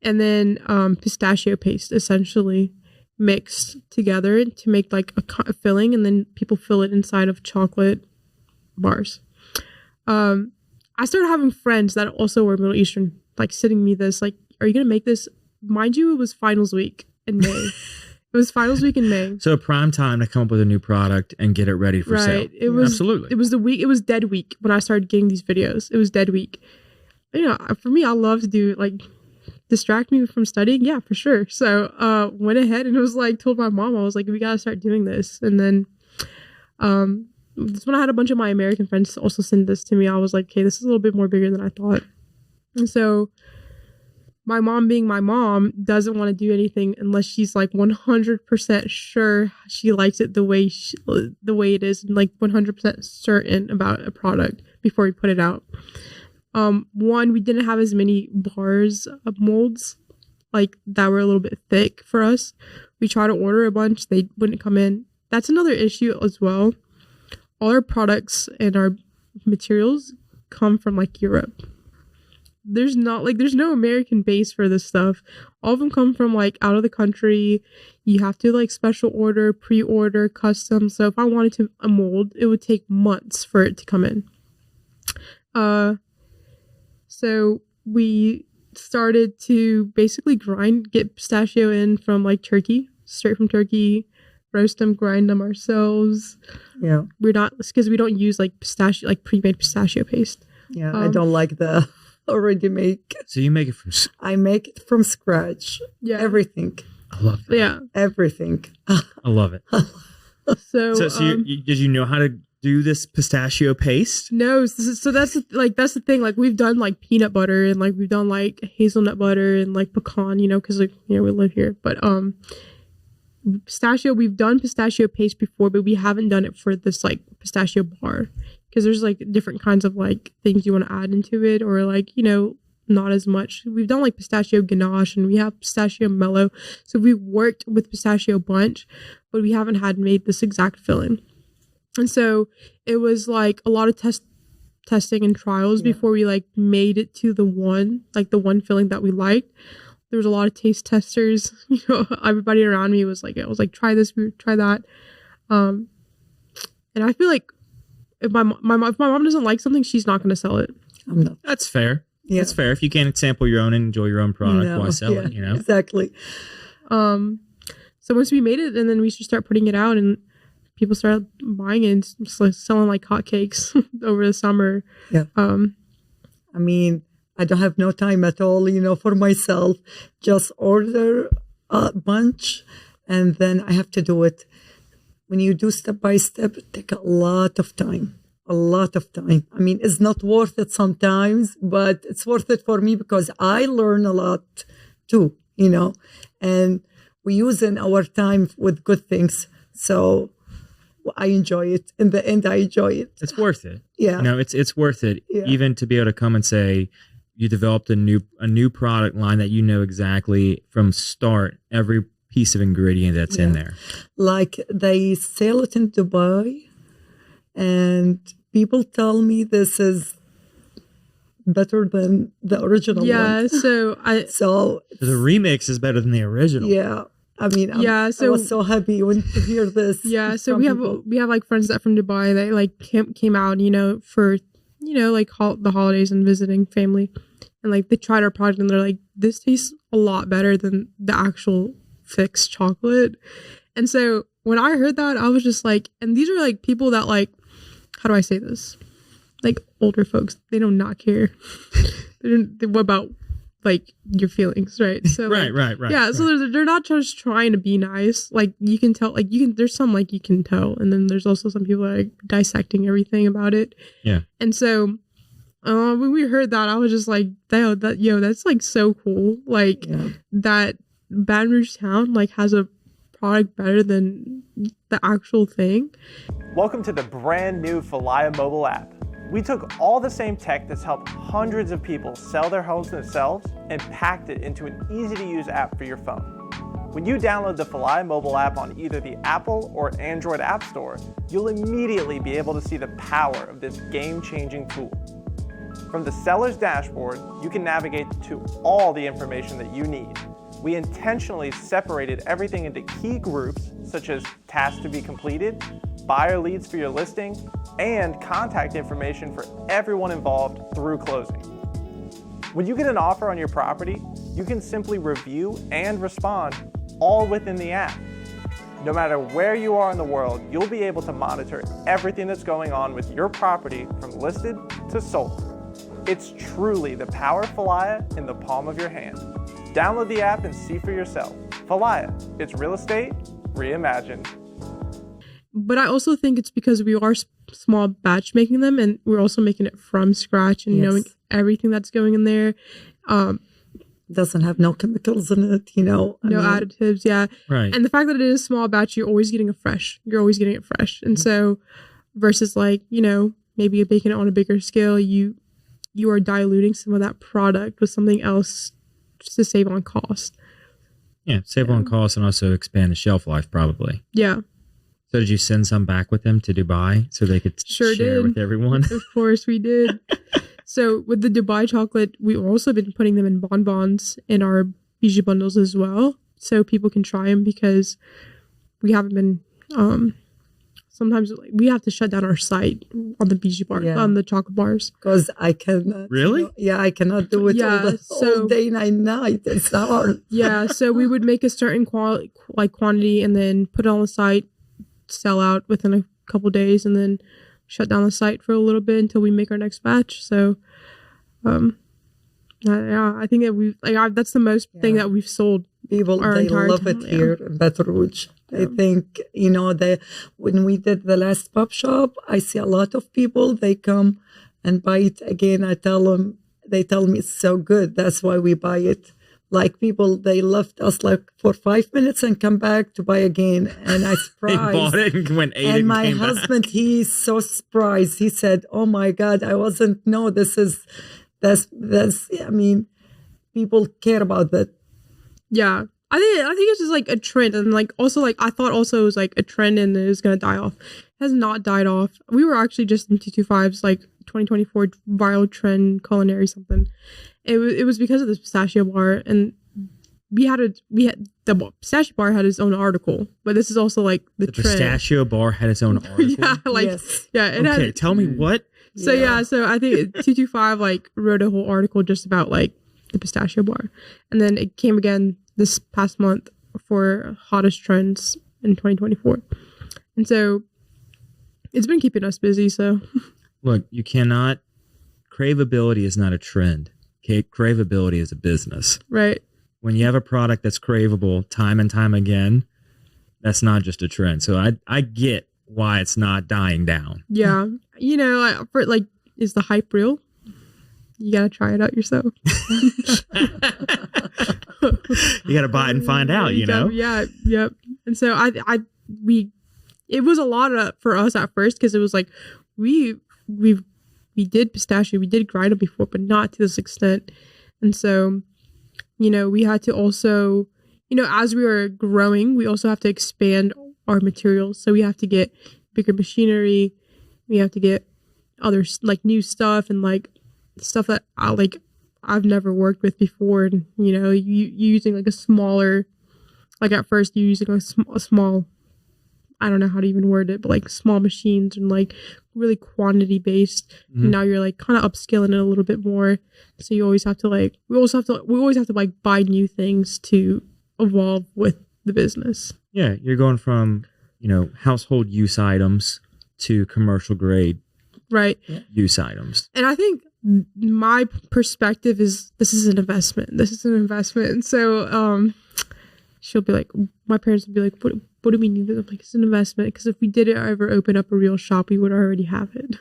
And then pistachio paste, essentially mixed together to make like a filling, and then people fill it inside of chocolate bars. I started having friends that also were Middle Eastern, like sending me this, like, "Are you gonna make this?" Mind you, it was finals week in May. It was finals week in May, so prime time to come up with a new product and get it ready for sale. It was absolutely. It was the week. It was dead week when I started getting these videos. It was dead week. For me, I love to do like distract me from studying. Yeah, for sure. So went ahead and it was like told my mom, I was like, we gotta start doing this. And then that's when I had a bunch of my American friends also send this to me. I was like, okay, this is a little bit more bigger than I thought. And so my mom, being my mom, doesn't want to do anything unless she's like 100% sure she likes it the way it is, and like 100% certain about a product before we put it out. One, we didn't have as many bars of molds like that were a little bit thick for us. We tried to order a bunch, they wouldn't come in. That's another issue as well. All our products and our materials come from like Europe. There's no American base for this stuff. All of them come from like out of the country. You have to like special order, pre-order, custom. So if I wanted to a mold, it would take months for it to come in. So we started to basically get pistachio in from like Turkey, straight from Turkey, roast them, grind them ourselves. Yeah. We're not, because we don't use like pistachio, like pre-made pistachio paste. Yeah, I don't like the already make. So you make it from... I make it from scratch. Yeah. Everything. I love it. Yeah. Everything. I love it. So, did you know how to do this pistachio paste? No, so that's the thing. Like we've done like peanut butter and like we've done like hazelnut butter and like pecan, because like we live here. But pistachio, we've done pistachio paste before, but we haven't done it for this like pistachio bar because there's like different kinds of like things you want to add into it, or like not as much. We've done like pistachio ganache and we have pistachio mellow. So we've worked with pistachio bunch, but we haven't had made this exact filling. And so it was like a lot of testing and trials before we like made it to the one filling that we liked. There was a lot of taste testers. Everybody around me was like, try this, try that. And I feel like if my mom doesn't like something, she's not going to sell it. That's fair. Yeah. That's fair. If you can't sample your own and enjoy your own product, why sell it? Exactly. So once we made it, and then we should start putting it out, and people started buying it and selling like hotcakes over the summer. Yeah. I mean, I don't have no time at all, for myself. Just order a bunch, and then I have to do it. When you do step by step, it takes a lot of time. A lot of time. I mean, it's not worth it sometimes, but it's worth it for me because I learn a lot too, and we use in our time with good things. So I enjoy it. In the end, I enjoy it. It's worth it. Yeah. It's worth it. Yeah. Even to be able to come and say you developed a new product line that exactly from start every piece of ingredient that's in there. Like they sell it in Dubai, and people tell me this is better than the original one. Yeah, so the remix is better than the original. Yeah. I mean, I was so happy when to hear this. Yeah, so we have like friends that from Dubai that like came out, for like the holidays and visiting family, and like they tried our product and they're like, this tastes a lot better than the actual fixed chocolate. And so when I heard that, I was just like, and these are like people that like, how do I say this? Like older folks, they do not care. What about like your feelings, right? So right. Yeah, right. so they're not just trying to be nice. Like you can tell, like there's some like you can tell, and then there's also some people like dissecting everything about it. Yeah. And so when we heard that, I was just like, that's like so cool. Like that Baton Rouge town like has a product better than the actual thing. Welcome to the brand new Aliaa mobile app. We took all the same tech that's helped hundreds of people sell their homes themselves and packed it into an easy-to-use app for your phone. When you download the Aliaa mobile app on either the Apple or Android App Store, you'll immediately be able to see the power of this game-changing tool. From the seller's dashboard, you can navigate to all the information that you need. We intentionally separated everything into key groups, such as tasks to be completed, buyer leads for your listing, and contact information for everyone involved through closing. When you get an offer on your property, you can simply review and respond all within the app. No matter where you are in the world, you'll be able to monitor everything that's going on with your property from listed to sold. It's truly the power of Aliaa in the palm of your hand. Download the app and see for yourself. Aliaa, it's real estate reimagined. But I also think it's because we are small batch making them, and we're also making it from scratch and knowing everything that's going in there. Doesn't have no chemicals in it, no additives. Yeah. Right. And the fact that it is small batch, you're always getting it fresh. And so versus like, maybe you're baking it on a bigger scale, you are diluting some of that product with something else just to save on cost. Yeah, save on cost and also expand the shelf life probably. Yeah. So did you send some back with them to Dubai so they could share with everyone? Of course we did. So with the Dubai chocolate, we've also been putting them in bonbons in our bijou bundles as well. So people can try them because we haven't been, sometimes we have to shut down our site on the bijou bar, on the chocolate bars. Because I cannot. Really? I cannot do it all day and night. It's hard. Yeah, so we would make a certain quantity and then put it on the site, sell out within a couple days, and then shut down the site for a little bit until we make our next batch. So, I think that that's the most thing that we've sold People, our they entire love town, it here in Baton Rouge. I think, when we did the last pop shop, I see a lot of people, they come and buy it again. They tell me it's so good. That's why we buy it. Like people, they left us like for 5 minutes and come back to buy again. And I They surprised. bought it and went ate it And and my came back. husband, he's so surprised. He said, "Oh my God, I wasn't. No, that's. I mean, people care about that." Yeah. I think it's just like a trend, and like also like I thought also it was like a trend and it was gonna die off. It has not died off. We were actually just in 225's like 2024 viral trend culinary something. It was because of this pistachio bar, and we had the pistachio bar had its own article, but this is also like the trend. Pistachio bar had its own article. Yeah, like Yes. yeah. It Okay, had, tell me what? so yeah, so I think 225 like wrote a whole article just about like the pistachio bar, and then it came again this past month for hottest trends in 2024, and so it's been keeping us busy. So Look, you cannot. Craveability is not a trend. Okay, craveability is a business. right, When you have a product that's craveable time and time again, that's not just a trend. So I get why it's not dying down. yeah, for like, is the hype real? You gotta try it out yourself. You got to buy it and find out, you know? Yeah, yep. And so it was a lot for us at first because it was like we did pistachio, we did grind it before, but not to this extent. And so, we had to also, as we were growing, we also have to expand our materials. So we have to get bigger machinery. We have to get other like new stuff and like stuff that I've never worked with before. And, you using like a smaller, like at first you're using a small, I don't know how to even word it, but like small machines and like really quantity based. Mhm. And now you're like kind of upscaling it a little bit more. So you always have to like, we always have to like buy new things to evolve with the business. Yeah, you're going from, household use items to commercial grade Right. use items. And I think my perspective is this is an investment. This is an investment. And so she'll be like, my parents would be like, what do we need? I'm like, it's an investment. Because if we did ever open up a real shop, we would already have it.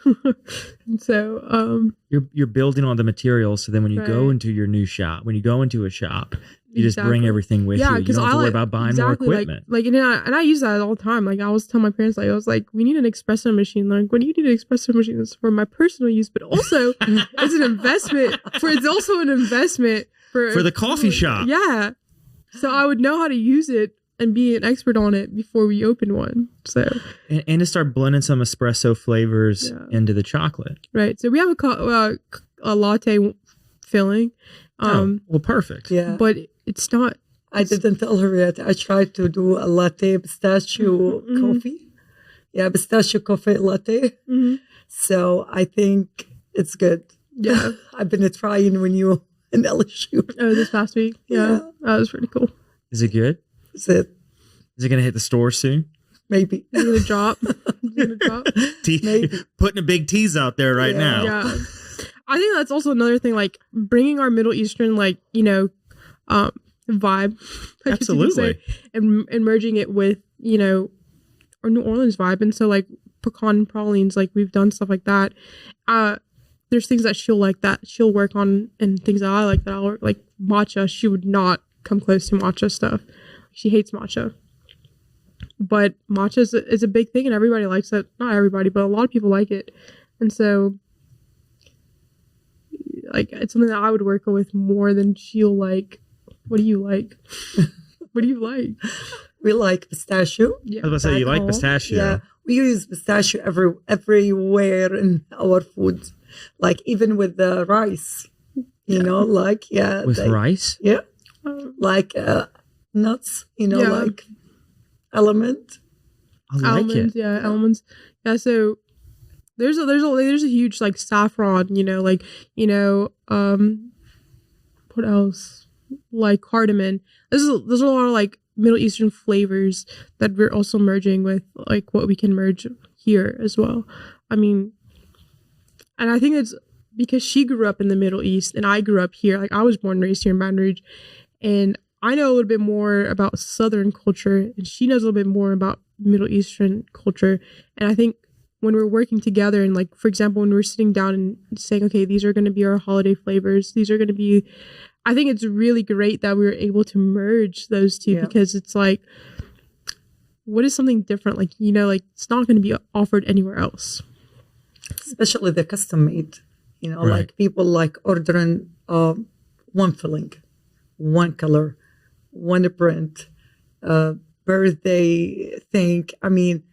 And so You're building on the materials, so then when you go Right. into your new shop, when you go into a shop, you just bring Exactly. everything with yeah, you. You because don't have to I worry like about buying exactly, more equipment. Like and I use that all the time. Like I was telling my parents, I was like, we need an espresso machine. Like, what do you need an espresso machine? It's for my personal use, but also it's an investment it's also an investment For the coffee shop. Yeah. So I would know how to use it and be an expert on it before we open one. So And to start blending some espresso flavors Yeah. into the chocolate. right. So we have a latte filling, Well, perfect. Yeah. but it's not. I didn't tell her yet. I tried to do a latte pistachio coffee. Yeah, pistachio coffee latte. Mhm. So I think it's good. Yeah. I've been trying when you in LSU. Oh, this past week. Yeah. Yeah. That was pretty cool. Is it good? Is it? Is it going to hit the store soon? Maybe. Is it a drop? Is it a drop? Maybe. Putting a big tease out there right Yeah. now. Yeah. I think that's also another thing, like bringing our Middle Eastern, like, vibe. I guess you could say, Absolutely. and merging it with, our New Orleans vibe. And so like pecan pralines, like we've done stuff like that. There's things that she'll like that she'll work on and things that I like that I'll like matcha. She would not come close to matcha stuff. She hates matcha. But matcha is a big thing and everybody likes it. Not everybody, but a lot of people like it. And so like it's something that I would work with more than she'll like. What do you like? What do you like? We like pistachio. Yeah. I was about to say, you Back like home. pistachio. Yeah, we use pistachio everywhere in our food. Like even with the rice, like With rice? Yeah, Um, like nuts. Yeah. Like element. I like almonds, it. yeah, almonds. Yeah, so there's a huge like saffron, what else? Like cardamom. There's a lot of like Middle Eastern flavors that we're also merging with like what we can merge here as well. I mean, and I think it's because she grew up in the Middle East and I grew up here. Like I was born and raised here in Baton Rouge, and I know a little bit more about Southern culture, and she knows a little bit more about Middle Eastern culture. And I think when we're working together, and like, for example, when we're sitting down and saying, okay, these are going to be our holiday flavors, these are going to be, I think it's really great that we were able to merge those two, because it's like, what is something different? Like, you know, like it's not going to be offered anywhere else. Especially the custom made, you know, like people like ordering one filling, one color, one print, birthday thing. I mean,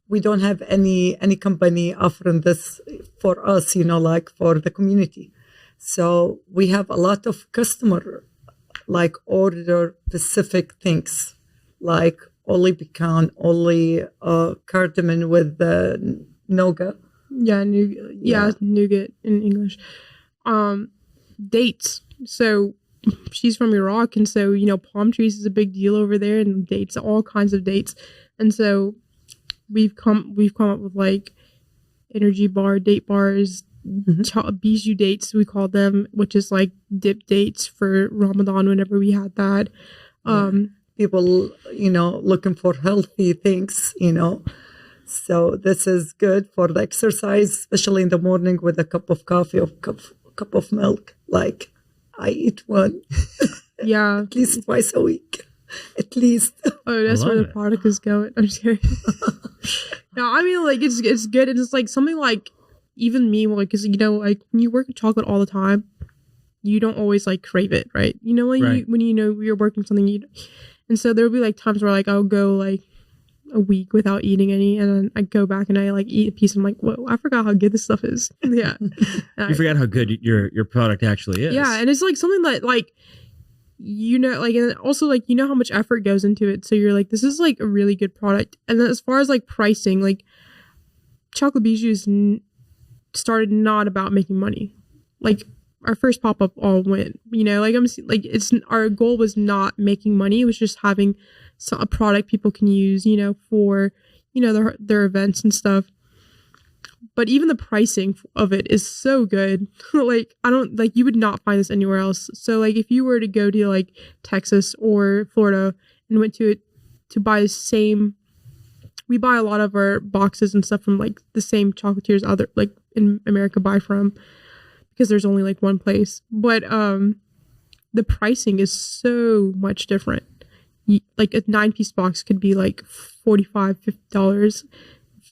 we don't have any company offering this for us, you know, like for the community. So we have a lot of customer like order specific things, like only pecan, only cardamom with the nougat. Yeah, nougat in English. Dates. So she's from Iraq, and so, you know, palm trees is a big deal over there, and dates, all kinds of dates. And so we've come up with like energy bar, date bars, bijou dates, we call them, which is like dip dates for Ramadan whenever we had that. People, you know, looking for healthy things, you know. So this is good for the exercise, especially in the morning with a cup of coffee or cup of milk. Like I eat one. Yeah. At least twice a week. At least. Oh, that's where the product is going. I'm just kidding. No, I mean, like, it's good. And it's like something like, even me, like, because, you know, like when you work with chocolate all the time, you don't always like crave it, right? You know, when you know you're working something, and so there'll be like times where like I'll go like a week without eating any, and then I go back and I like eat a piece. I'm like, whoa, I forgot how good this stuff is. Yeah. You forgot how good your product actually is. Yeah, and it's like something that like, you know, like, and also like, you know how much effort goes into it, so you're like, this is like a really good product. And then as far as like pricing, like Chocolate Bijoux started not about making money. Like our first pop-up all went, you know, like it's our goal was not making money. It was just having a product people can use, you know, for, you know, their events and stuff. But even the pricing of it is so good. Like, you would not find this anywhere else. So like if you were to go to like Texas or Florida and went to buy the same, we buy a lot of our boxes and stuff from like the same chocolatiers other like in America buy from, because there's only like one place. But the pricing is so much different. Like a 9-piece box could be like $45-$50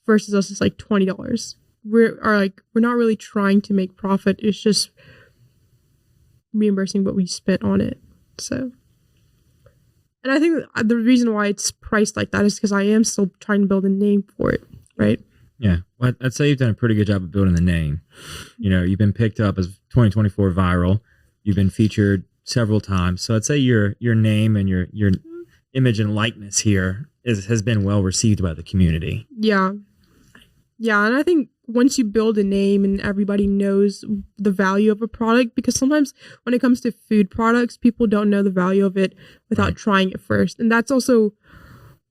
versus us it's like $20. We're not really trying to make profit. It's just reimbursing what we spent on it. So, and I think the reason why it's priced like that is because I am still trying to build a name for it, right? Yeah, well, I'd say you've done a pretty good job of building the name. You know, you've been picked up as 2024 viral. You've been featured several times. So I'd say your name and your image and likeness here has been well received by the community. Yeah. Yeah, and I think once you build a name and everybody knows the value of a product, because sometimes when it comes to food products, people don't know the value of it without trying it first. And that's also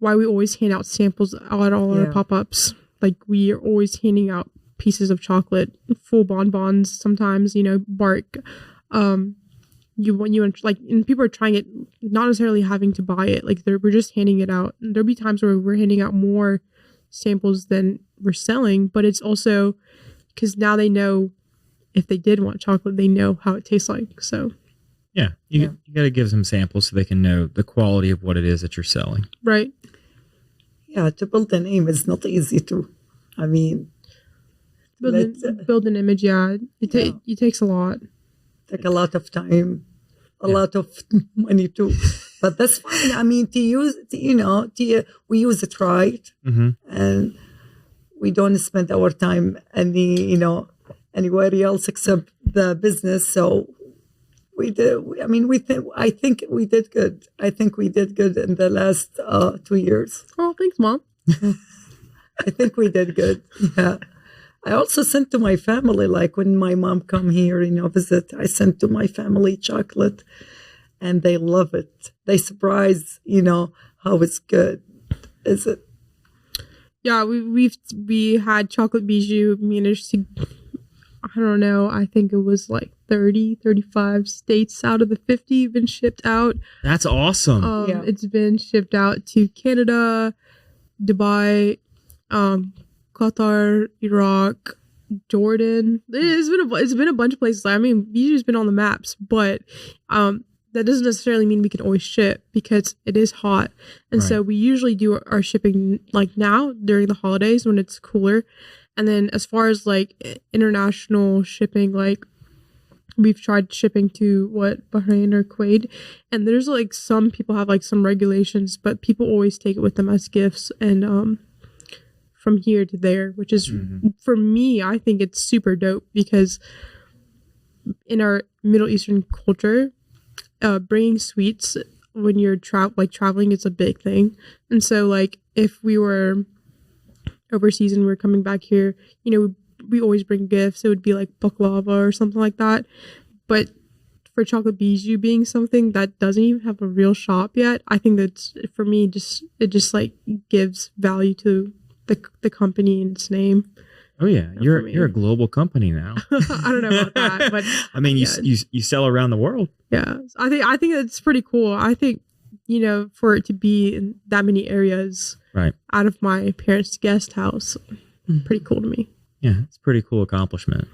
why we always hand out samples at all our pop-ups. Like we are always handing out pieces of chocolate, full bonbons, sometimes, you know, bark. You like, and people are trying it, not necessarily having to buy it. Like we're just handing it out. And there'll be times where we're handing out more samples than we're selling, but it's also because now they know if they did want chocolate, they know how it tastes like. So you got to give them samples so they can know the quality of what it is that you're selling. Right. Yeah, to build a name is not easy to. I mean, build an image. Yeah, it takes a lot. Take a lot of time, a lot of money too. But that's fine. I mean, we use it right, and we don't spend our time anywhere else except the business. So we did. I mean, I think we did good. I think we did good in the last 2 years. Oh, thanks, Mom. I think we did good. Yeah. I also sent to my family, like when my mom come here, visit, I sent to my family chocolate and they love it. They surprised, how it's good. Is it? Yeah, we had Chocolate Bijoux managed to, I don't know, I think it was like 30, 35 states out of the 50 been shipped out. That's awesome. It's been shipped out to Canada, Dubai, Qatar, Iraq, Jordan. It's been a bunch of places. I mean, Bijou's been on the maps, but that doesn't necessarily mean we can always ship because it is hot. And so we usually do our shipping like now during the holidays when it's cooler. And then as far as like international shipping, like we've tried shipping to Bahrain or Kuwait, and there's like some people have like some regulations, but people always take it with them as gifts and from here to there, which is for me, I think it's super dope because in our Middle Eastern culture, bringing sweets when you're traveling, it's a big thing. And so like if we were overseas and we're coming back here, you know, we always bring gifts. It would be like baklava or something like that. But for Chocolate Bijoux being something that doesn't even have a real shop yet, I think that's, for me, it just like gives value to the company and its name. Oh yeah, you're a global company now. I don't know about that, but I mean, you sell around the world. Yeah, I think it's pretty cool. I think, you know, for it to be in that many areas, right, out of my parents' guest house, pretty cool to me. Yeah, it's a pretty cool accomplishment.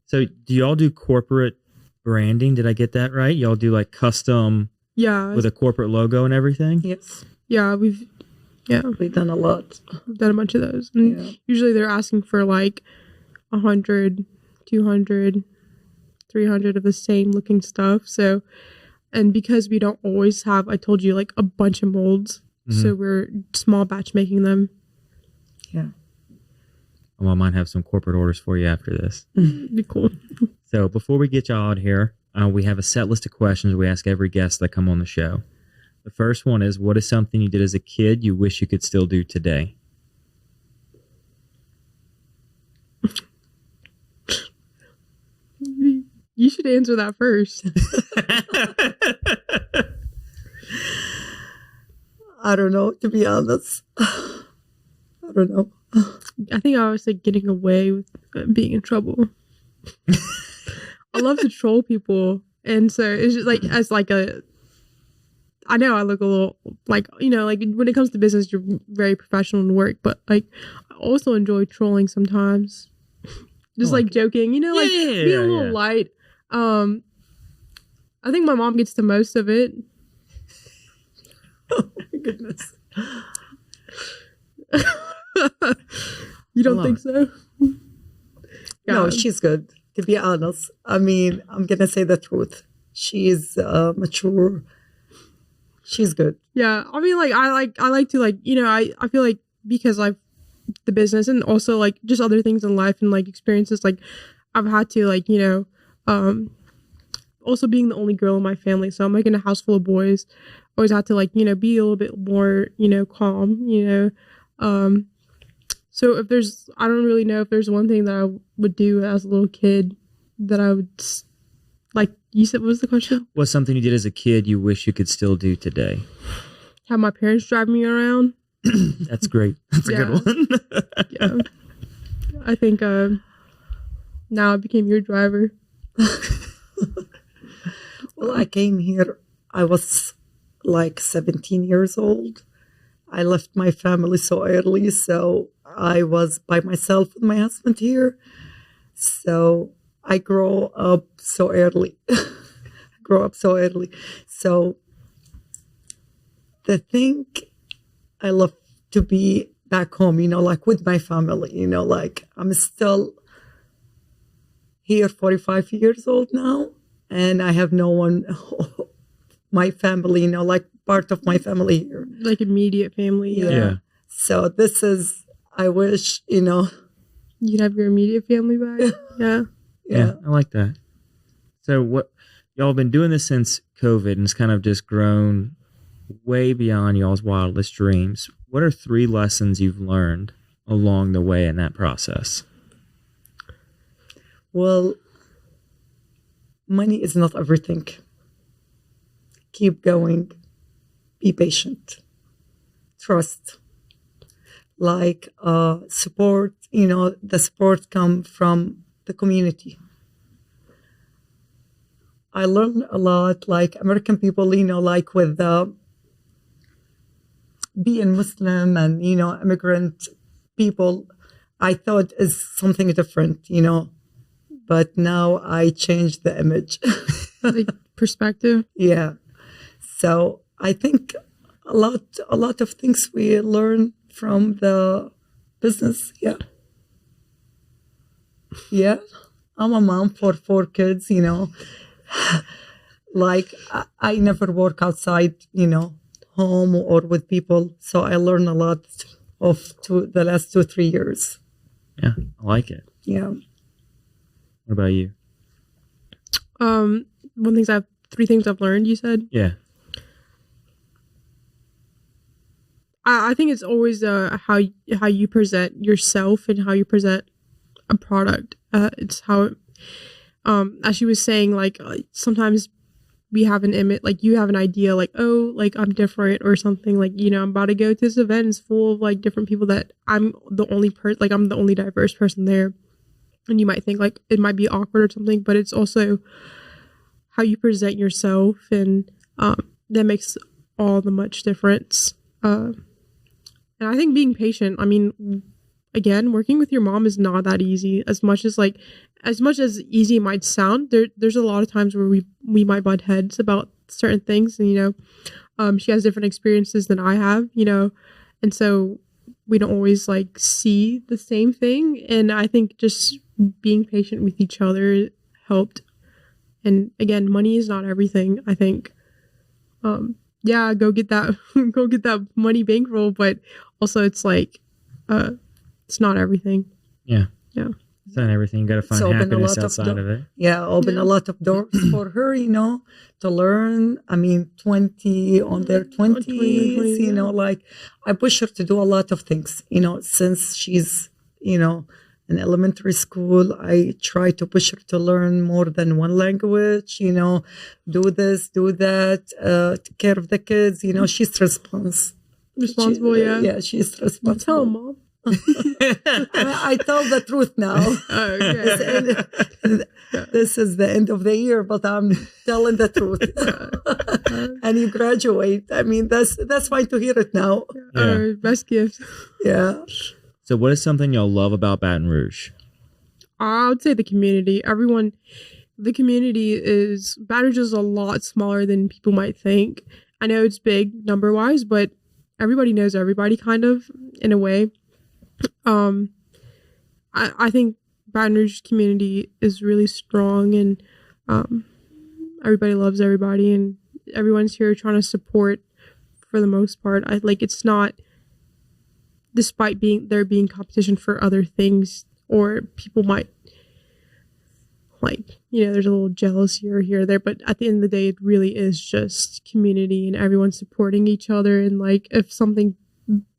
So, do y'all do corporate branding? Did I get that right? Y'all do like custom, with a corporate logo and everything? Yes. Yeah, we've done a lot. We've done a bunch of those. And usually they're asking for like 100, 200, 300 of the same looking stuff. So, and because we don't always have, I told you, like a bunch of molds, so we're small batch making them. Yeah. Well, I might have some corporate orders for you after this. Be cool. So before we get y'all out here, we have a set list of questions we ask every guest that come on the show. The first one is, what is something you did as a kid you wish you could still do today? You should answer that first. I don't know, to be honest. I don't know. I think I was like getting away with being in trouble. I love to troll people. And so it's just like, as like I know I look a little like, you know, like when it comes to business, you're very professional in work, but like I also enjoy trolling sometimes. Just like joking, you know, like being a little light. I think my mom gets the most of it. Oh my goodness. You don't think so? No, she's good, to be honest. I mean, I'm going to say the truth. She's mature. She's good. Yeah. I mean, like, I like to, like, you know, I feel like because I've the business and also like just other things in life and like experiences, like I've had to, like, you know, also being the only girl in my family. So I'm like in a house full of boys. Always had to, like, you know, be a little bit more, you know, calm, you know. So if there's, I don't really know if there's one thing that I would do as a little kid that I would, like you said, what was the question? What's something you did as a kid you wish you could still do today? Have my parents drive me around. That's great. That's a good one. Yeah. I think now I became your driver. Well, I came here, I was like 17 years old. I left my family so early, so I was by myself with my husband here. So I grew up so early. So the thing I love to be back home, you know, like with my family, you know, like I'm still here 45 years old now, and I have no one, my family, you know, like part of my family here. Like immediate family. Yeah. So this is, I wish, you know. You'd have your immediate family back. Yeah, I like that. So what, y'all have been doing this since COVID, and it's kind of just grown way beyond y'all's wildest dreams. What are 3 lessons you've learned along the way in that process? Well, money is not everything. Keep going. Be patient. Trust. Like support, you know, the support come from the community. I learned a lot, like American people, like with being Muslim and, immigrant people, I thought is something different, but now I changed the image. Like perspective. Yeah. So I think a lot of things we learn from the business. Yeah. Yeah. I'm a mom for 4 kids, like I never work outside, home or with people. So I learned a lot of the last 2-3 years. Yeah, I like it. Yeah. What about you? 3 things I've learned, you said? Yeah. I think it's always how you present yourself and how you present a product. It's how, as she was saying, like sometimes we have an image, like you have an idea, like, oh, like I'm different or something. Like, I'm about to go to this event. It's full of like different people that I'm the only person, like I'm the only diverse person there. And you might think like it might be awkward or something, but it's also how you present yourself, and that makes all the much difference. And I think being patient, I mean, again, working with your mom is not that easy. As much as easy it might sound, there's a lot of times where we might butt heads about certain things, and she has different experiences than I have, and so we don't always like see the same thing. And I think just being patient with each other helped. And again, money is not everything, I think. Yeah, go get that money bankroll, but also it's like it's not everything. Yeah. Yeah. It's not everything. You got to find happiness outside of it. Yeah, open a lot of doors for her, to learn. I mean, 20 on their 20s, like I push her to do a lot of things, since she's, in elementary school. I try to push her to learn more than one language, do this, do that, take care of the kids, she's responsible. Yeah, she's responsible. Tell Mom. I tell the truth now. This is the end of the year, but I'm telling the truth. And you graduate. I mean, that's fine to hear it now. Yeah. Best gift. Yeah. So what is something y'all love about Baton Rouge? I would say the community. The community Baton Rouge is a lot smaller than people might think. I know it's big number-wise, but everybody knows everybody kind of, in a way. I think Baton Rouge community is really strong, and everybody loves everybody, and everyone's here trying to support for the most part. It's not, despite there being competition for other things, or people might there's a little jealousy here or there, but at the end of the day, it really is just community and everyone supporting each other. And if something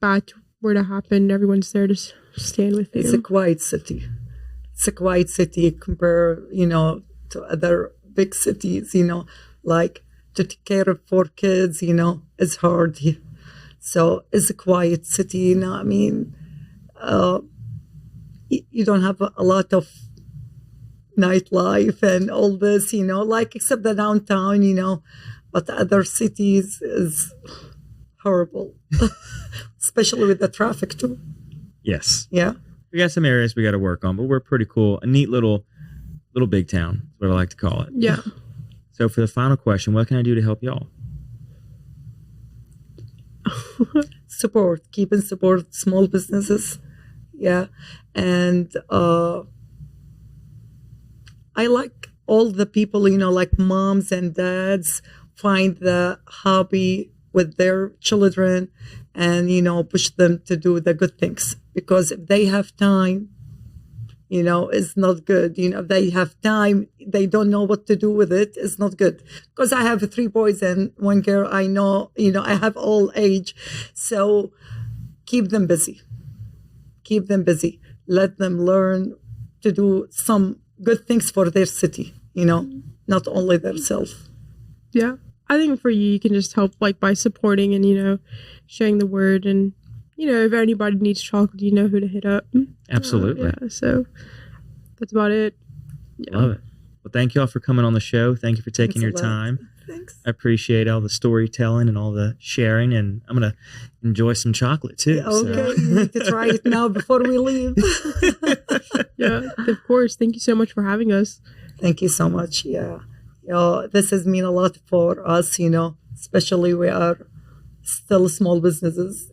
bad were to happen, everyone's there to stand with you. It's a quiet city. It's a quiet city compared, to other big cities, to take care of 4 kids, it's hard. So it's a quiet city, I mean, you don't have a lot of nightlife and all this, except the downtown, but other cities is horrible, especially with the traffic too. Yes. Yeah. We got some areas we got to work on, but we're pretty cool. A neat little big town is what I like to call it. Yeah. So for the final question, what can I do to help y'all? Keep and support small businesses. Yeah. And I like all the people, like moms and dads find the hobby with their children and, push them to do the good things. Because if they have time, it's not good. If they have time, they don't know what to do with it. It's not good. Because I have 3 boys and 1 girl. I know, I have all age. So keep them busy. Keep them busy. Let them learn to do some good things for their city, not only themselves. Yeah. I think for you can just help by supporting and, sharing the word, and, if anybody needs chocolate, you know who to hit up. Absolutely. Yeah. So That's about it. Yeah. Love it. Well, thank you all for coming on the show. Thank you for taking your time. Thanks. I appreciate all the storytelling and all the sharing, and I'm going to enjoy some chocolate too. Okay, you need to try it now before we leave. Yeah, of course. Thank you so much for having us. Thank you so much. Yeah. This has mean a lot for us, especially we are still small businesses,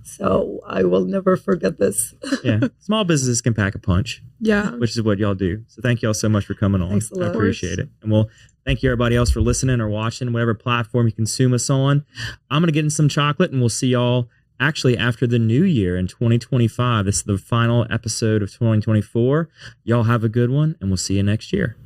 So I will never forget this. Yeah. Small businesses can pack a punch. Yeah. Which is what y'all do. So thank y'all so much for coming on. Thanks a lot. I appreciate it. And we'll thank you everybody else for listening or watching, whatever platform you consume us on. I'm going to get in some chocolate and we'll see y'all actually after the new year in 2025. This is the final episode of 2024. Y'all have a good one and we'll see you next year.